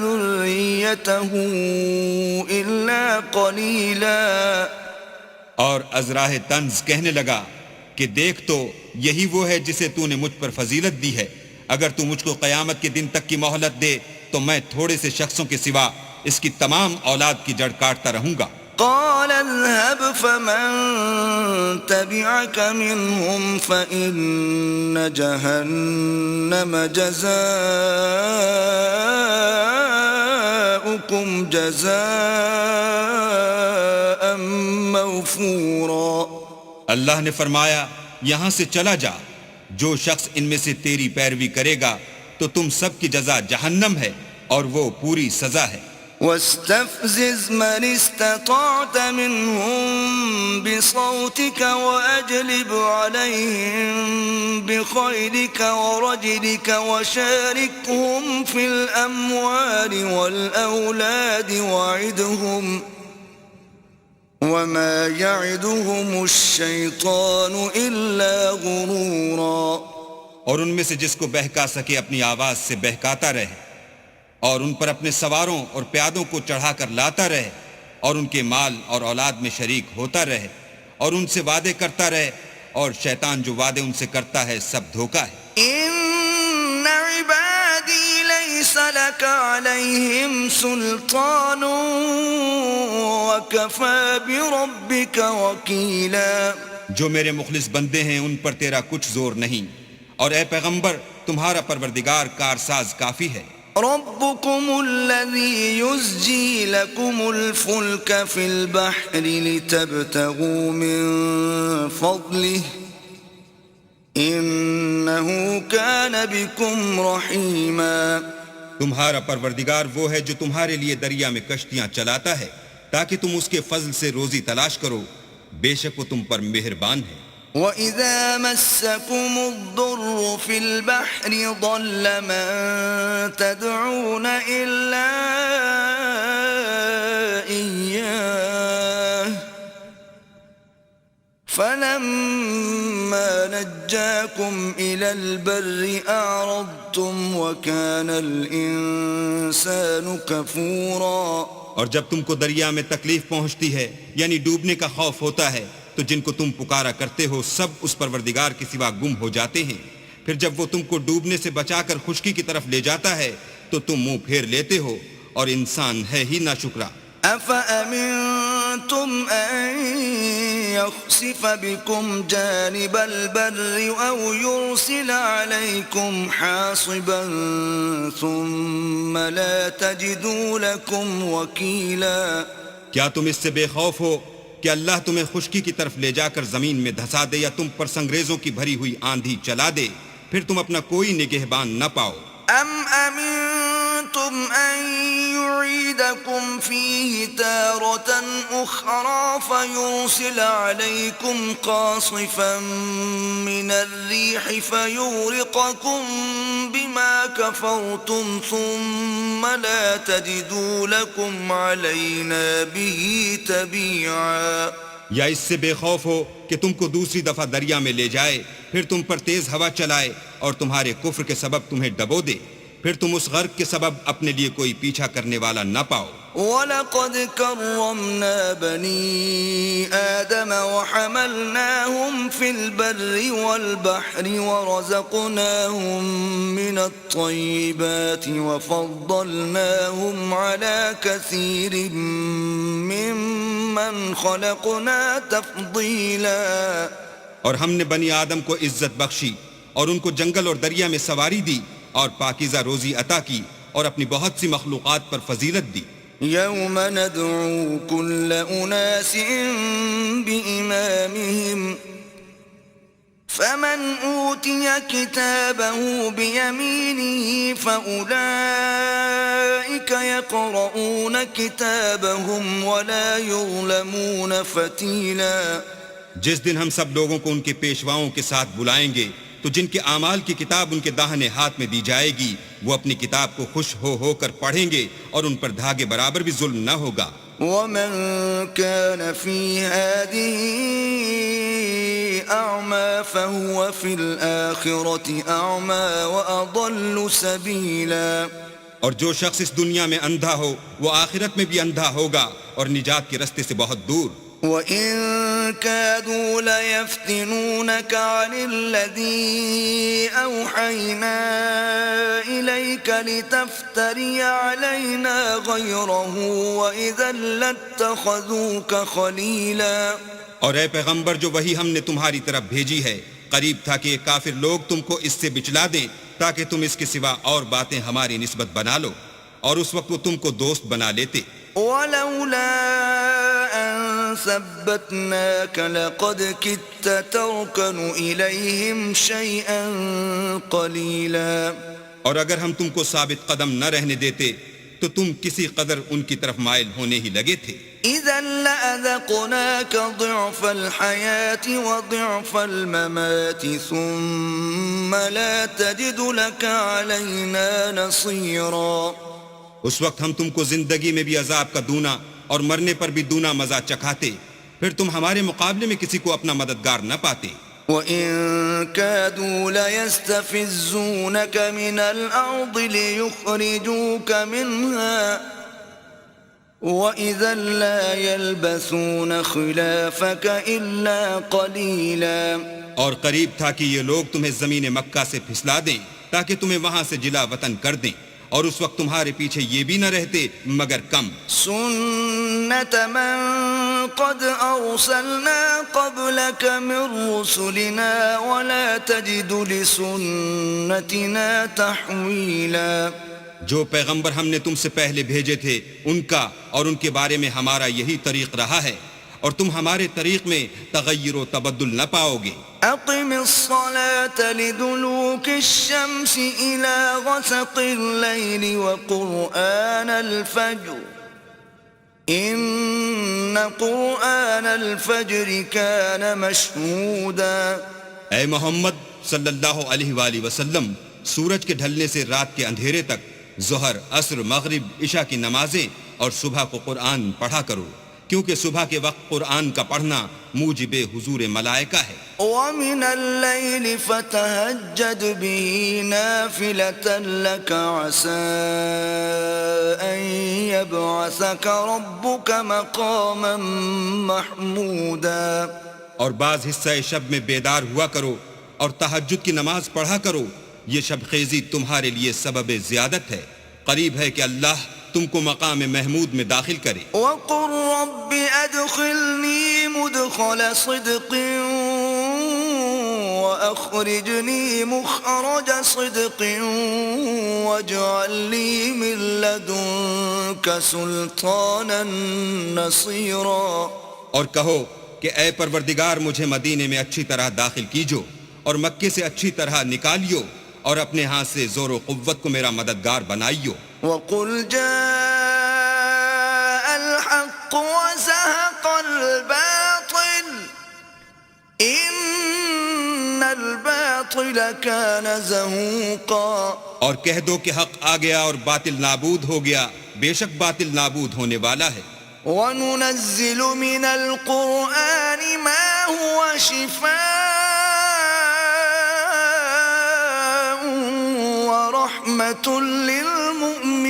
ذريته إلا قليلا۔ اور ازراہ طنز کہنے لگا کہ دیکھ تو یہی وہ ہے جسے تو نے مجھ پر فضیلت دی ہے، اگر تو مجھ کو قیامت کے دن تک کی مہلت دے تو میں تھوڑے سے شخصوں کے سوا اس کی تمام اولاد کی جڑ کاٹتا رہوں گا۔ قال اذهب فمن تبعك منهم فإن جهنم جزاؤكم جزاء موفورا۔ اللہ نے فرمایا یہاں سے چلا جا، جو شخص ان میں سے تیری پیروی کرے گا تو تم سب کی جزا جہنم ہے اور وہ پوری سزا ہے۔ واستفزز من استطعت منهم بصوتك وأجلب عليهم بخيلك ورجلك وشاركهم في الأموال والأولاد وعدهم وما يعدهم الشيطان إلا غرورا۔ اور ان میں سے جس کو بہکا سکے اپنی آواز سے بہکاتا رہے، اور ان پر اپنے سواروں اور پیادوں کو چڑھا کر لاتا رہے، اور ان کے مال اور اولاد میں شریک ہوتا رہے، اور ان سے وعدے کرتا رہے، اور شیطان جو وعدے ان سے کرتا ہے سب دھوکہ ہے۔ ان عبادی لیس لک علیہم سلطان وکفی بربک وکیلا۔ جو میرے مخلص بندے ہیں ان پر تیرا کچھ زور نہیں، اور اے پیغمبر تمہارا پروردگار کارساز کافی ہے۔ ربكم الذي يزجي لكم الفلك في البحر لتبتغوا من فضله إنه كان بكم رحيما۔ تمہارا پروردگار وہ ہے جو تمہارے لیے دریا میں کشتیاں چلاتا ہے تاکہ تم اس کے فضل سے روزی تلاش کرو، بے شک وہ تم پر مہربان ہے۔ وَإِذَا مَسَّكُمُ الضُّرُّ فِي الْبَحْرِ ضَلَّ مَن تَدْعُونَ إِلَّا إِيَّاهُ فَلَمَّا نَجَّاكُمْ إِلَى الْبَرِّ أَعْرَضْتُمْ وَكَانَ الْإِنسَانُ كَفُورًا۔ اور جب تم کو دریا میں تکلیف پہنچتی ہے یعنی ڈوبنے کا خوف ہوتا ہے تو جن کو تم پکارا کرتے ہو سب اس پروردگار کے سوا گم ہو جاتے ہیں، پھر جب وہ تم کو ڈوبنے سے بچا کر خشکی کی طرف لے جاتا ہے تو تم منہ پھیر لیتے ہو، اور انسان ہے ہی ناشکرا۔ أَفَأَمِنْتُمْ أَنْ يَخْسِفَ بِكُمْ جَانِبَ الْبَرِّ أَوْ يُرْسِلَ عَلَيْكُمْ حَاصِبًا ثُمَّ لَا تَجِدُوا لَكُمْ وَكِيلًا۔ کیا تم اس سے بے خوف ہو کہ اللہ تمہیں خشکی کی طرف لے جا کر زمین میں دھسا دے یا تم پر سنگریزوں کی بھری ہوئی آندھی چلا دے، پھر تم اپنا کوئی نگہبان نہ پاؤ؟ أَمْ أَمِنْتُمْ أَنْ يُعِيدَكُمْ فِيهِ تَارَةً أُخْرَى فَيُرْسِلَ عَلَيْكُمْ قَاصِفًا مِنَ الرِّيحِ فَيُغْرِقَكُمْ بِمَا كَفَرْتُمْ ثُمَّ لَا تَجِدُوا لَكُمْ عَلَيْنَا بِهِ تَبِيعًا۔ یا اس سے بے خوف ہو کہ تم کو دوسری دفعہ دریا میں لے جائے، پھر تم پر تیز ہوا چلائے اور تمہارے کفر کے سبب تمہیں ڈبو دے، پھر تم اس غرق کے سبب اپنے لیے کوئی پیچھا کرنے والا نہ پاؤ۔ وَلَقَدْ كَرَّمْنَا بَنِي آدَمَ وَحَمَلْنَاهُمْ فِي الْبَرِّ وَالْبَحْرِ وَرَزَقْنَاهُمْ مِنَ الطَّيِّبَاتِ وَفَضَّلْنَاهُمْ عَلَى كَثِيرٍ مِّمَّنْ خَلَقْنَا تَفْضِيلًا۔ اور ہم نے بنی آدم کو عزت بخشی اور ان کو جنگل اور دریا میں سواری دی اور پاکیزہ روزی عطا کی اور اپنی بہت سی مخلوقات پر فضیلت دی۔ يَوْمَ نَدْعُو كُلَّ أُنَاسٍ بِإِمَامِهِمْ فَمَنْ أُوتِيَ كِتَابَهُ بِيَمِينِهِ فَأُولَئِكَ يَقْرَؤُونَ كِتَابَهُمْ وَلَا يُظْلَمُونَ فَتِيلًا۔ جس دن ہم سب لوگوں کو ان کے پیشواؤں کے ساتھ بلائیں گے تو جن کے اعمال کی کتاب ان کے داہنے ہاتھ میں دی جائے گی وہ اپنی کتاب کو خوش ہو کر پڑھیں گے اور ان پر دھاگے برابر بھی ظلم نہ ہوگا. ومن كان في هذه أعمى فهو في الآخرة أعمى وأضل سبيلا. اور جو شخص اس دنیا میں اندھا ہو وہ آخرت میں بھی اندھا ہوگا اور نجات کے رستے سے بہت دور. وَإِن كَادُوا لَيَفْتِنُونَكَ عَنِ الَّذِي أَوْحَيْنَا إِلَيْكَ لِتَفْتَرِيَ عَلَيْنَا غَيْرَهُ وَإِذًا لَاتَّخَذُوكَ خَلِيلًا. اور اے پیغمبر جو وہی ہم نے تمہاری طرف بھیجی ہے قریب تھا کہ یہ کافر لوگ تم کو اس سے بچلا دیں تاکہ تم اس کے سوا اور باتیں ہماری نسبت بنا لو اور اس وقت وہ تم کو دوست بنا لیتے. وَلَوْلَا أَن ثَبَّتْنَاكَ لَقَدْ كِدتَّ تَرْكَنُ إِلَيْهِمْ شَيْئًا قَلِيلًا. اور اگر ہم تم کو ثابت قدم نہ رہنے دیتے تو تم کسی قدر ان کی طرف مائل ہونے ہی لگے تھے. إِذًا لَأَذَقْنَاكَ ضِعْفَ الْحَيَاةِ وَضِعْفَ الْمَمَاتِ ثُمَّ لَا تَجِدُ لَكَ عَلَيْنَا نَصِيرًا. اس وقت ہم تم کو زندگی میں بھی عذاب کا دونا اور مرنے پر بھی دونا مزہ چکھاتے پھر تم ہمارے مقابلے میں کسی کو اپنا مددگار نہ پاتے. وَإِن كَادُوا لَيَسْتَفِزُّونَكَ مِنَ الْأَرْضِ لِيُخْرِجُوكَ مِنْهَا وَإِذًا لَا يَلْبَثُونَ خِلَافَكَ إِلَّا قَلِيلًا. اور قریب تھا کہ یہ لوگ تمہیں زمین مکہ سے پھسلا دیں تاکہ تمہیں وہاں سے جلا وطن کر دیں اور اس وقت تمہارے پیچھے یہ بھی نہ رہتے مگر کم. سُنَّةَ مَن قَدْ أَرْسَلْنَا قَبْلَكَ مِن رُّسُلِنَا وَلَا تَجِدُ لِسُنَّتِنَا تَحْوِيلًا. جو پیغمبر ہم نے تم سے پہلے بھیجے تھے ان کا اور ان کے بارے میں ہمارا یہی طریق رہا ہے اور تم ہمارے طریق میں تغیر و تبدل نہ پاؤ گے. أقم الصلاة لدلوك الشمس إلى غسق الليل وقرآن الفجر إن قرآن الفجر كان مشهودا. اے محمد صلی اللہ علیہ وآلہ وسلم سورج کے ڈھلنے سے رات کے اندھیرے تک ظہر عصر مغرب عشاء کی نمازیں اور صبح کو قرآن پڑھا کرو کیونکہ صبح کے وقت قرآن کا پڑھنا موجب حضور ملائکہ ہے. وَمِنَ اللَّيْلِ فَتَهَجَّدْ بِهِ نَافِلَةً لَكَ عَسَىٰ أَن يَبْعَثَكَ رَبُّكَ مَقَامًا مَحْمُودًا. اور بعض حصہ شب میں بیدار ہوا کرو اور تہجد کی نماز پڑھا کرو یہ شب خیزی تمہارے لیے سبب زیادت ہے. قریب ہے کہ اللہ تم کو مقام محمود میں داخل کرے. وَقُلْ رَبِّ أَدْخِلْنِي مُدْخَلَ صِدْقٍ وَأَخْرِجْنِي مُخْرَجَ صِدْقٍ وَاجْعَل لِّي مِن لَّدُنكَ سُلْطَانًا نَّصِيرًا. اور کہو کہ اے پروردگار مجھے مدینے میں اچھی طرح داخل کیجو اور مکے سے اچھی طرح نکالیو اور اپنے ہاتھ سے زور و قوت کو میرا مددگار بنائیو. وَقُلْ جَاءَ الْحَقُّ وَزَهَقَ الْبَاطِلُ إِنَّ الْبَاطِلَ كَانَ زَهُوقًا. اور کہہ دو کہ حق آ گیا اور باطل نابود ہو گیا بے شک باطل نابود ہونے والا ہے. وَنُنَزِّلُ مِنَ الْقُرْآنِ مَا هُوَ شِفَاءٌ وَرَحْمَةٌ لِّلْمُؤْمِنِينَ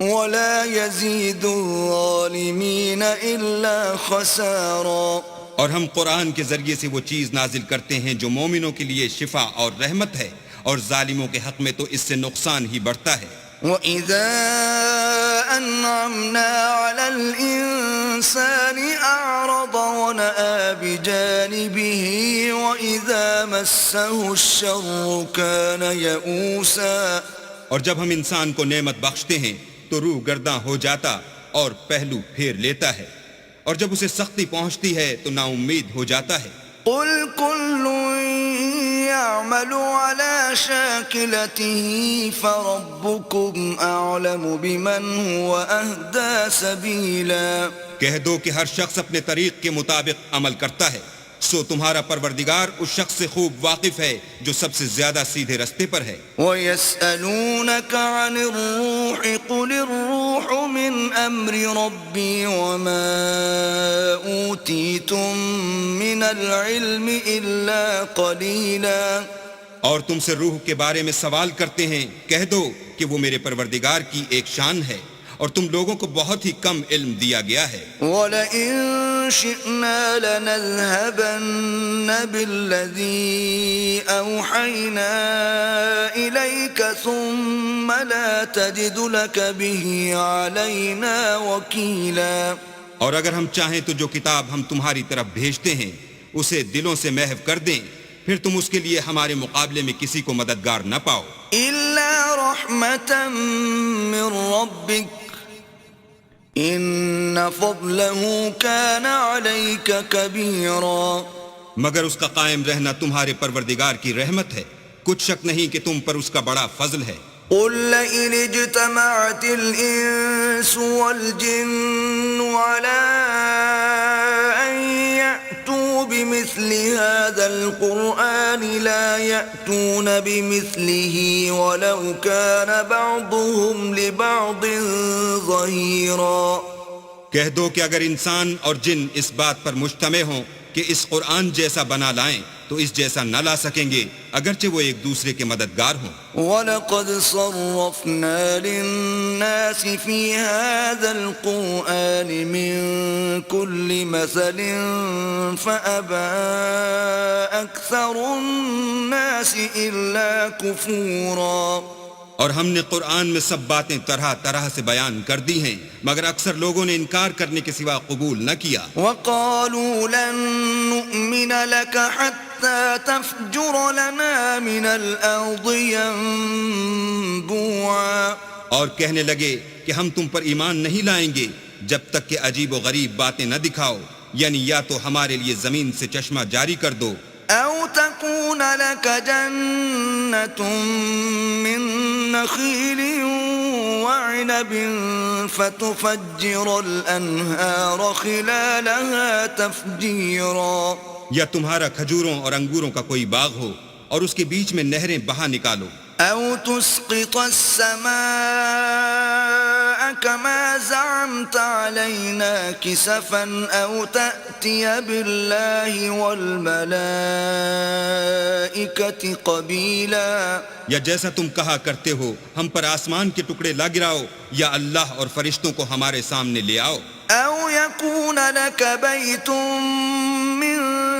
وَلَا يَزِيدُ الظَّالِمِينَ إِلَّا خَسَارًا. اور ہم قرآن کے ذریعے سے وہ چیز نازل کرتے ہیں جو مومنوں کے لیے شفا اور رحمت ہے اور ظالموں کے حق میں تو اس سے نقصان ہی بڑھتا ہے. وَإِذَا أَنْعَمْنَا عَلَى الْإِنسَانِ أَعْرَضَ وَنَأَىٰ بِجَانِبِهِ وَإِذَا مَسَّهُ الشَّرُّ كَانَ يَئُوسًا. اور جب ہم انسان کو نعمت بخشتے ہیں تو روح گرداں ہو جاتا اور پہلو پھیر لیتا ہے اور جب اسے سختی پہنچتی ہے تو نا امید ہو جاتا ہے. قُلْ كُلٌّ يَعْمَلُ عَلَى شَاكِلَتِهِ فَرَبُّكُمْ أَعْلَمُ بِمَنْ هُوَ أَهْدَىٰ سَبِيلًا. کہہ دو کہ ہر شخص اپنے طریق کے مطابق عمل کرتا ہے، سو تمہارا پروردگار اس شخص سے خوب واقف ہے جو سب سے زیادہ سیدھے رستے پر ہے۔ وَيَسْأَلُونَكَ عَنِ الرُّوحِ قُلِ الرُّوحُ مِنْ أَمْرِ رَبِّي وَمَا أُوتِيتُم مِّنَ الْعِلْمِ إِلَّا قَلِيلًا۔ اور تم سے روح کے بارے میں سوال کرتے ہیں، کہہ دو کہ وہ میرے پروردگار کی ایک شان ہے اور تم لوگوں کو بہت ہی کم علم دیا گیا ہے۔ وَلَئِن شِئْنَا لَنَذْهَبَنَّ بِالَّذِي أَوْحَيْنَا إِلَيْكَ ثُمَّ لَا تَجِدُ لَكَ بِهِ عَلَيْنَا وَكِيلًا۔ اور اگر ہم چاہیں تو جو کتاب ہم تمہاری طرف بھیجتے ہیں اسے دلوں سے محو کر دیں، پھر تم اس کے لیے ہمارے مقابلے میں کسی کو مددگار نہ پاؤ۔ إِلَّا رَحْمَةً مِّن رَّبِّكَ إِنَّ فَضْلَهُ كَانَ عَلَيْكَ كَبِيرًا۔ مگر اس کا قائم رہنا تمہارے پروردگار کی رحمت ہے، کچھ شک نہیں کہ تم پر اس کا بڑا فضل ہے۔ قُل لَّئِنِ اجْتَمَعَتِ الْإِنسُ وَالْجِنُّ عَلَىٰ أَن يَأْتُوا بِمِثْلِ هَٰذَا الْقُرْآنِ لَا يَأْتُونَ بِمِثْلِهِ وَلَوْ كَانَ بَعْضُهُمْ لِبَعْضٍ ظَهِيرًا۔ کہہ دو کہ اگر انسان اور جن اس بات پر مجتمع ہوں کہ اس قرآن جیسا بنا لائیں تو اس جیسا نہ لا سکیں گے، اگرچہ وہ ایک دوسرے کے مددگار ہوں۔ وَلَقَدْ صَرَّفْنَا لِلنَّاسِ فِي هَذَا الْقُرْآنِ مِنْ كُلِّ مَثَلٍ فَأَبَىٰ أَكْثَرُ النَّاسِ إِلَّا كُفُورًا۔ اور ہم نے قرآن میں سب باتیں طرح طرح سے بیان کر دی ہیں، مگر اکثر لوگوں نے انکار کرنے کے سوا قبول نہ کیا۔ وَقَالُوا لَن نُّؤْمِنَ لَكَ حَتَّىٰ تَفْجُرَ لَنَا مِنَ الْأَرْضِ يَنبُوعًا۔ اور کہنے لگے کہ ہم تم پر ایمان نہیں لائیں گے جب تک کہ عجیب و غریب باتیں نہ دکھاؤ، یعنی یا تو ہمارے لیے زمین سے چشمہ جاری کر دو، أَوْ تَكُونَ لَكَ جَنَّةٌ مِّن نَّخِيلٍ وَعِنَبٍ فَتُفَجِّرَ الْأَنْهَارَ خِلَالَهَا تَفْجِيرًا۔ یا تمہارا کھجوروں اور انگوروں کا کوئی باغ ہو اور اس کے بیچ میں نہریں بہا نکالو، أَوْ تُسْقِطَ السَّمَاءَ كَمَا زَعَمْتَ عَلَيْنَا كِسَفًا أَوْ تَأْتِيَ بِاللَّهِ وَالْمَلَائِكَةِ قَبِيلًا۔ یا جیسا تم کہا کرتے ہو ہم پر آسمان کے ٹکڑے لا گراؤ، یا اللہ اور فرشتوں کو ہمارے سامنے لے آؤ۔ أَوْ يَكُونَ لَكَ بَيْتٌ مِّن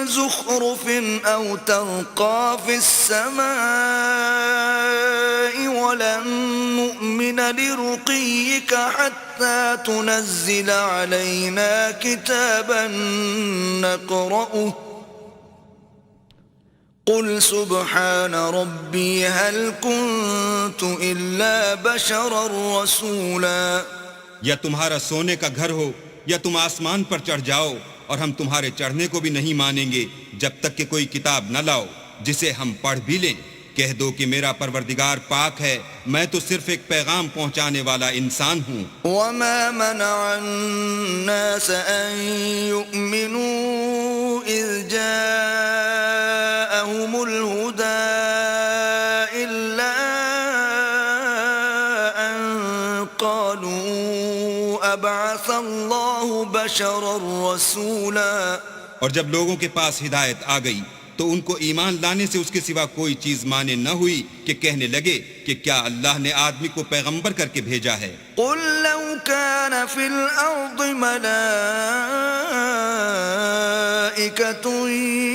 زُخْرُفٍ أَوْ تَرْقَىٰ فِي السَّمَاءِ وَلَن نُّؤْمِنَ لِرُقِيِّكَ حَتَّىٰ تُنَزِّلَ عَلَيْنَا كِتَابًا نَّقْرَؤُهُ قُلْ سُبْحَانَ رَبِّي هَلْ كُنتُ إِلَّا بَشَرًا رَّسُولًا۔ یا تمہارا سونے کا گھر ہو یا تم آسمان پر چڑھ جاؤ، اور ہم تمہارے چڑھنے کو بھی نہیں مانیں گے جب تک کہ کوئی کتاب نہ لاؤ جسے ہم پڑھ بھی لیں۔ کہہ دو کہ میرا پروردگار پاک ہے، میں تو صرف ایک پیغام پہنچانے والا انسان ہوں۔ وَمَا مَنَعَ النَّاسَ أَن يُؤْمِنُوا إِذْ جَاءَهُمُ الْهُدَىٰ إِلَّا أَن قَالُوا أَبْعَثَ اللَّهُ بَشَرًا رَّسُولًا۔ اور جب لوگوں کے پاس ہدایت آ گئی تو ان کو ایمان لانے سے اس کے سوا کوئی چیز مانے نہ ہوئی کہ کہنے لگے کہ کیا اللہ نے آدمی کو پیغمبر کر کے بھیجا ہے۔ قُل لَّوْ كَانَ فِي الْأَرْضِ مَلَائِكَةٌ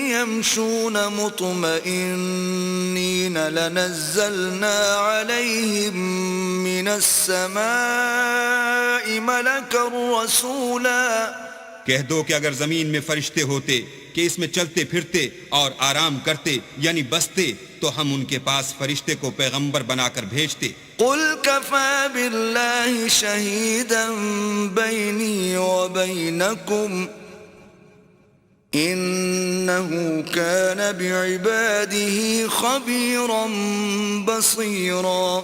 يَمْشُونَ مُطْمَئِنِّينَ لَنَزَّلْنَا عَلَيْهِم مِّنَ السَّمَاءِ مَلَكًا رَّسُولًا۔ کہہ دو کہ اگر زمین میں فرشتے ہوتے کہ اس میں چلتے پھرتے اور آرام کرتے یعنی بستے تو ہم ان کے پاس فرشتے کو پیغمبر بنا کر بھیجتے۔ قُلْ كَفَىٰ بِاللَّهِ شَهِيدًا بَيْنِي وَبَيْنَكُمْ إِنَّهُ كَانَ بِعِبَادِهِ خَبِيرًا بَصِيرًا۔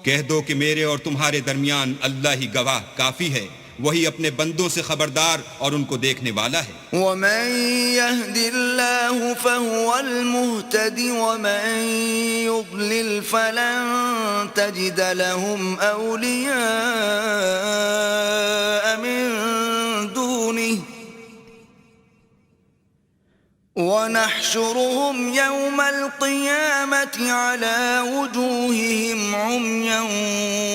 کہہ دو کہ میرے اور تمہارے درمیان اللہ ہی گواہ کافی ہے، وہی اپنے بندوں سے خبردار اور ان کو دیکھنے والا ہے. ومن يهد الله فهو المهتد ومن يضلل فلن تجد لهم أولياء من دونه ونحشرهم يوم القيامة على وجوههم عميا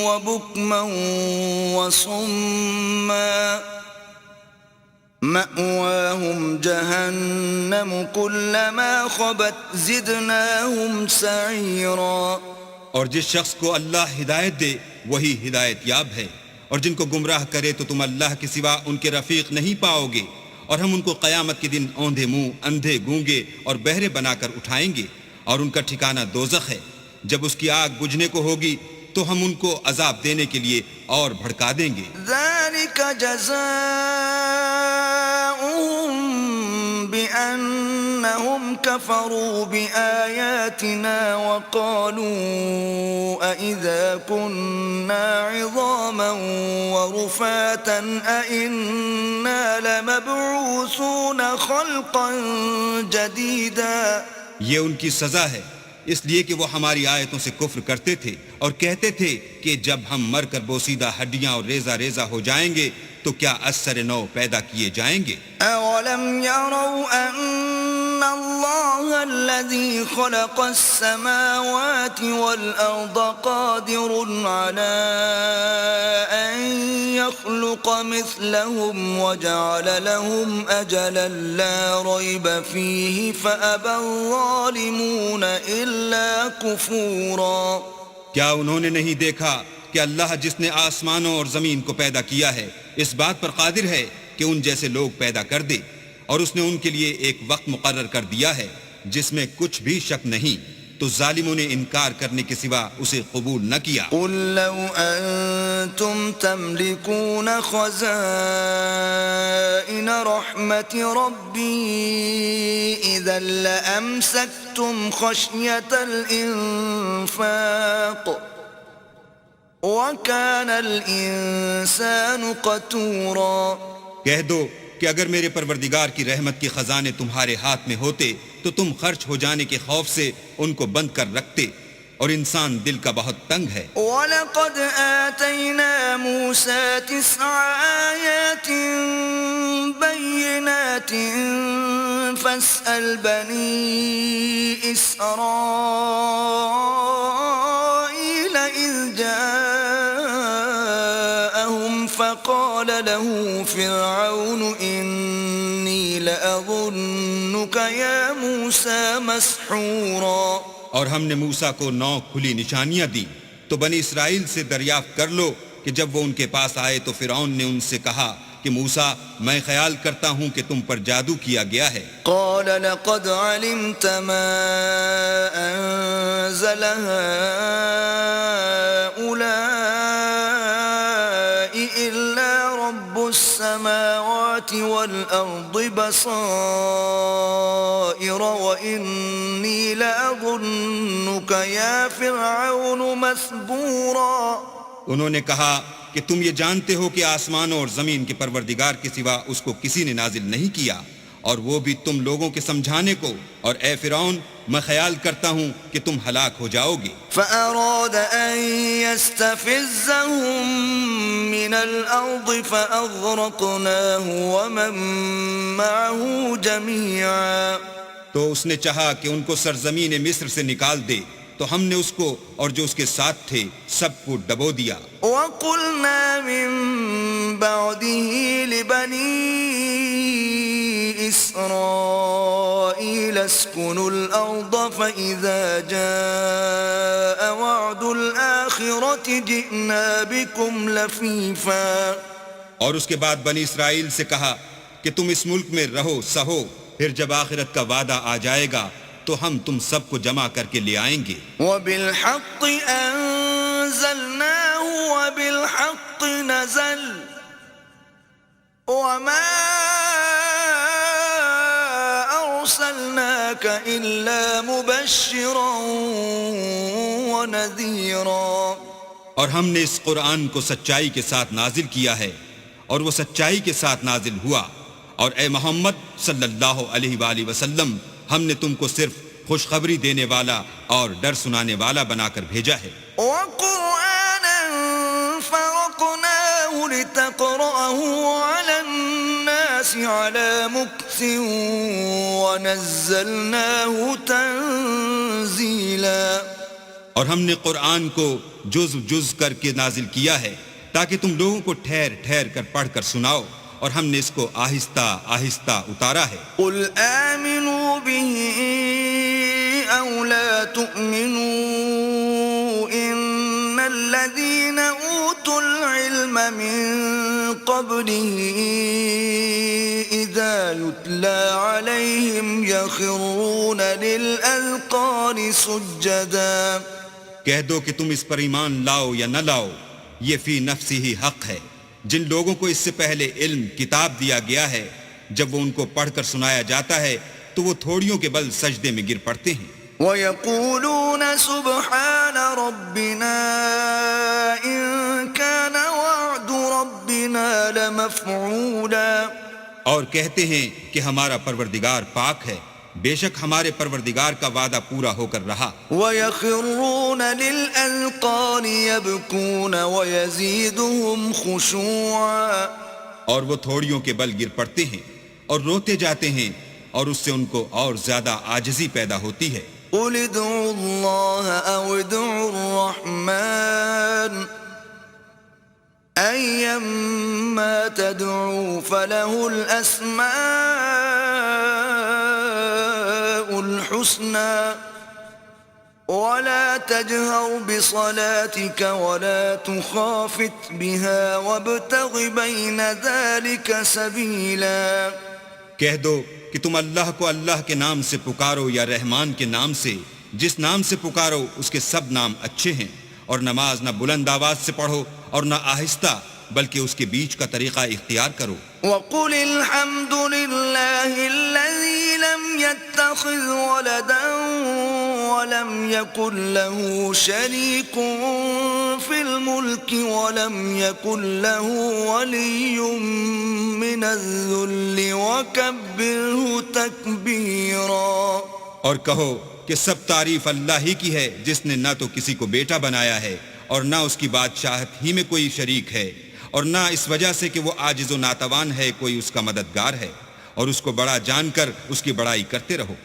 وبكما وصما مأواهم جهنم كلما خبت زدناهم سعيرا. اور جس شخص کو اللہ ہدایت دے وہی ہدایت یاب ہے، اور جن کو گمراہ کرے تو تم اللہ کے سوا ان کے رفیق نہیں پاؤ گے. اور ہم ان کو قیامت کے دن اوندھے منہ، اندھے گونگے اور بہرے بنا کر اٹھائیں گے، اور ان کا ٹھکانہ دوزخ ہے. جب اس کی آگ بجھنے کو ہوگی تو ہم ان کو عذاب دینے کے لیے اور بھڑکا دیں گے. ذلك جزاؤهم بأنهم كفروا بآياتنا وقالوا أإذا كنا عظاما ورفاتا أإنا لمبعوثون خلقا جديدا. یہ ان کی سزا ہے اس لیے کہ وہ ہماری آیتوں سے کفر کرتے تھے اور کہتے تھے کہ جب ہم مر کر بوسیدہ ہڈیاں اور ریزہ ریزہ ہو جائیں گے تو کیا اثر نو پیدا کیے جائیں گے. اولم يروا ان الله الذي خلق السماوات والارض قادر على ان يخلق مثلهم وجعل لهم اجلا لا ريب فيه فابى الظالمون الا كفورا. کیا انہوں نے نہیں دیکھا کہ اللہ جس نے آسمانوں اور زمین کو پیدا کیا ہے اس بات پر قادر ہے کہ ان جیسے لوگ پیدا کر دے، اور اس نے ان کے لیے ایک وقت مقرر کر دیا ہے جس میں کچھ بھی شک نہیں، تو ظالموں نے انکار کرنے کے سوا اسے قبول نہ کیا. قل لو انتم تملكون خزائن رحمت ربی اذا لامسکتم خشیة الانفاق وَكَانَ الْإِنسَانُ قَتُورًا. کہہ دو کہ اگر میرے پروردگار کی رحمت کے خزانے تمہارے ہاتھ میں ہوتے تو تم خرچ ہو جانے کے خوف سے ان کو بند کر رکھتے، اور انسان دل کا بہت تنگ ہے. وَلَقَدْ آتَيْنَا مُوسَى 9 آيَاتٍ بَيِّنَاتٍ فَاسْأَلْ بَنِي إِسْرَائِيلَ إِذْ جَاءَهُمْ فَقَالَ لَهُ فِرْعَوْنُ إِنِّي لَأَظُنُّكَ يَا مُوسَى مَسْحُورًا. اور ہم نے موسیٰ کو 9 کھلی نشانیاں دی، تو بنی اسرائیل سے دریافت کر لو کہ جب وہ ان کے پاس آئے تو فرعون نے ان سے کہا کہ موسیٰ میں خیال کرتا ہوں کہ تم پر جادو کیا گیا ہے. قال لقد علمت ما انزل هؤلاء الا رب السماوات والارض بصائر واني لاظنك يا فرعون مثبورا. انہوں نے کہا کہ تم یہ جانتے ہو کہ آسمانوں اور زمین کے پروردگار کے سوا اس کو کسی نے نازل نہیں کیا، اور وہ بھی تم لوگوں کے سمجھانے کو، اور اے فرعون میں خیال کرتا ہوں کہ تم ہلاک ہو جاؤ گے. فأراد أن يستفزهم من الأرض فأغرقناه ومن معه جميعا. تو اس نے چاہا کہ ان کو سرزمین مصر سے نکال دے، تو ہم نے اس کو اور جو اس کے ساتھ تھے سب کو ڈبو دیا. وَقُلْنَا مِن بَعْدِهِ لِبَنِي إِسْرَائِيلَ اسْكُنُوا الْأَرْضَ فَإِذَا جَاءَ وَعْدُ الْآخِرَةِ جِئْنَا بِكُمْ لَفِيفًا. اور اس کے بعد بنی اسرائیل سے کہا کہ تم اس ملک میں رہو سہو، پھر جب آخرت کا وعدہ آ جائے گا تو ہم تم سب کو جمع کر کے لے آئیں گے. وَبِالْحَقِّ أَنزَلْنَاهُ وَبِالْحَقِّ نَزَلَ وَمَا أَرْسَلْنَاكَ إِلَّا مُبَشِّرًا وَنَذِيرًا. اور ہم نے اس قرآن کو سچائی کے ساتھ نازل کیا ہے، اور وہ سچائی کے ساتھ نازل ہوا. اور اے محمد صلی اللہ علیہ وآلہ وسلم، ہم نے تم کو صرف خوشخبری دینے والا اور ڈر سنانے والا بنا کر بھیجا ہے. وقرآنا فرقناه لتقرأه على الناس على مكث ونزلناه تنزيلا. اور ہم نے قرآن کو جز جز کر کے نازل کیا ہے تاکہ تم لوگوں کو ٹھہر ٹھہر کر پڑھ کر سناؤ، اور ہم نے اس کو آہستہ آہستہ اتارا ہے. قل آمنوا به أو لا تؤمنوا إن الذين أوتوا العلم من قبله إذا يتلى عليهم يخرون للأذقان سجدا. کہہ دو کہ تم اس پر ایمان لاؤ یا نہ لاؤ، یہ فی نفسی ہی حق ہے. جن لوگوں کو اس سے پہلے علم کتاب دیا گیا ہے، جب وہ ان کو پڑھ کر سنایا جاتا ہے تو وہ تھوڑیوں کے بل سجدے میں گر پڑتے ہیں. وَيَقُولُونَ سُبْحَانَ رَبِّنَا إِن كَانَ وَعْدُ رَبِّنَا لَمَفْعُولًا. اور کہتے ہیں کہ ہمارا پروردگار پاک ہے، بے شک ہمارے پروردگار کا وعدہ پورا ہو کر رہا. وَيَخِرُّونَ لِلْأَذْقَانِ يَبْكُونَ وَيَزِيدُهُمْ خُشُوعًا. اور وہ تھوڑیوں کے بل گر پڑتے ہیں اور روتے جاتے ہیں، اور اس سے ان کو اور زیادہ عاجزی پیدا ہوتی ہے. قُلِ ادْعُوا اللَّهَ أَوِ ادْعُوا الرَّحْمَنَ أَيَّمَّا تَدْعُوا فَلَهُ الْأَسْمَاءُ الْحُسْنَى وَلَا تَجْهَرْ بِصَلَاتِكَ وَلَا تُخَافِتْ بِهَا وَابْتَغِ بَيْنَ ذَلِكَ سَبِيلًا. کہہ دو کہ تم اللہ کو اللہ کے نام سے پکارو یا رحمان کے نام سے، جس نام سے پکارو اس کے سب نام اچھے ہیں، اور نماز نہ بلند آواز سے پڑھو اور نہ آہستہ، بلکہ اس کے بیچ کا طریقہ اختیار کرو. وَقُلِ الْحَمْدُ لِلَّهِ الَّذِي لَمْ يَتَّخِذْ وَلَدًا وَلَمْ يَكُنْ لَهُ شَرِيكٌ فِي الْمُلْكِ وَلَمْ يَكُنْ لَهُ وَلِيٌّ مِّنَ الذُّلِّ وَكَبِّرْهُ تَكْبِيرًا. اور کہو کہ سب تعریف اللہ ہی کی ہے، جس نے نہ تو کسی کو بیٹا بنایا ہے اور نہ اس کی بادشاہت ہی میں کوئی شریک ہے، اور نہ اس وجہ سے کہ وہ عاجز و ناتوان ہے کوئی اس کا مددگار ہے، اور اس کو بڑا جان کر اس کی بڑائی کرتے رہو.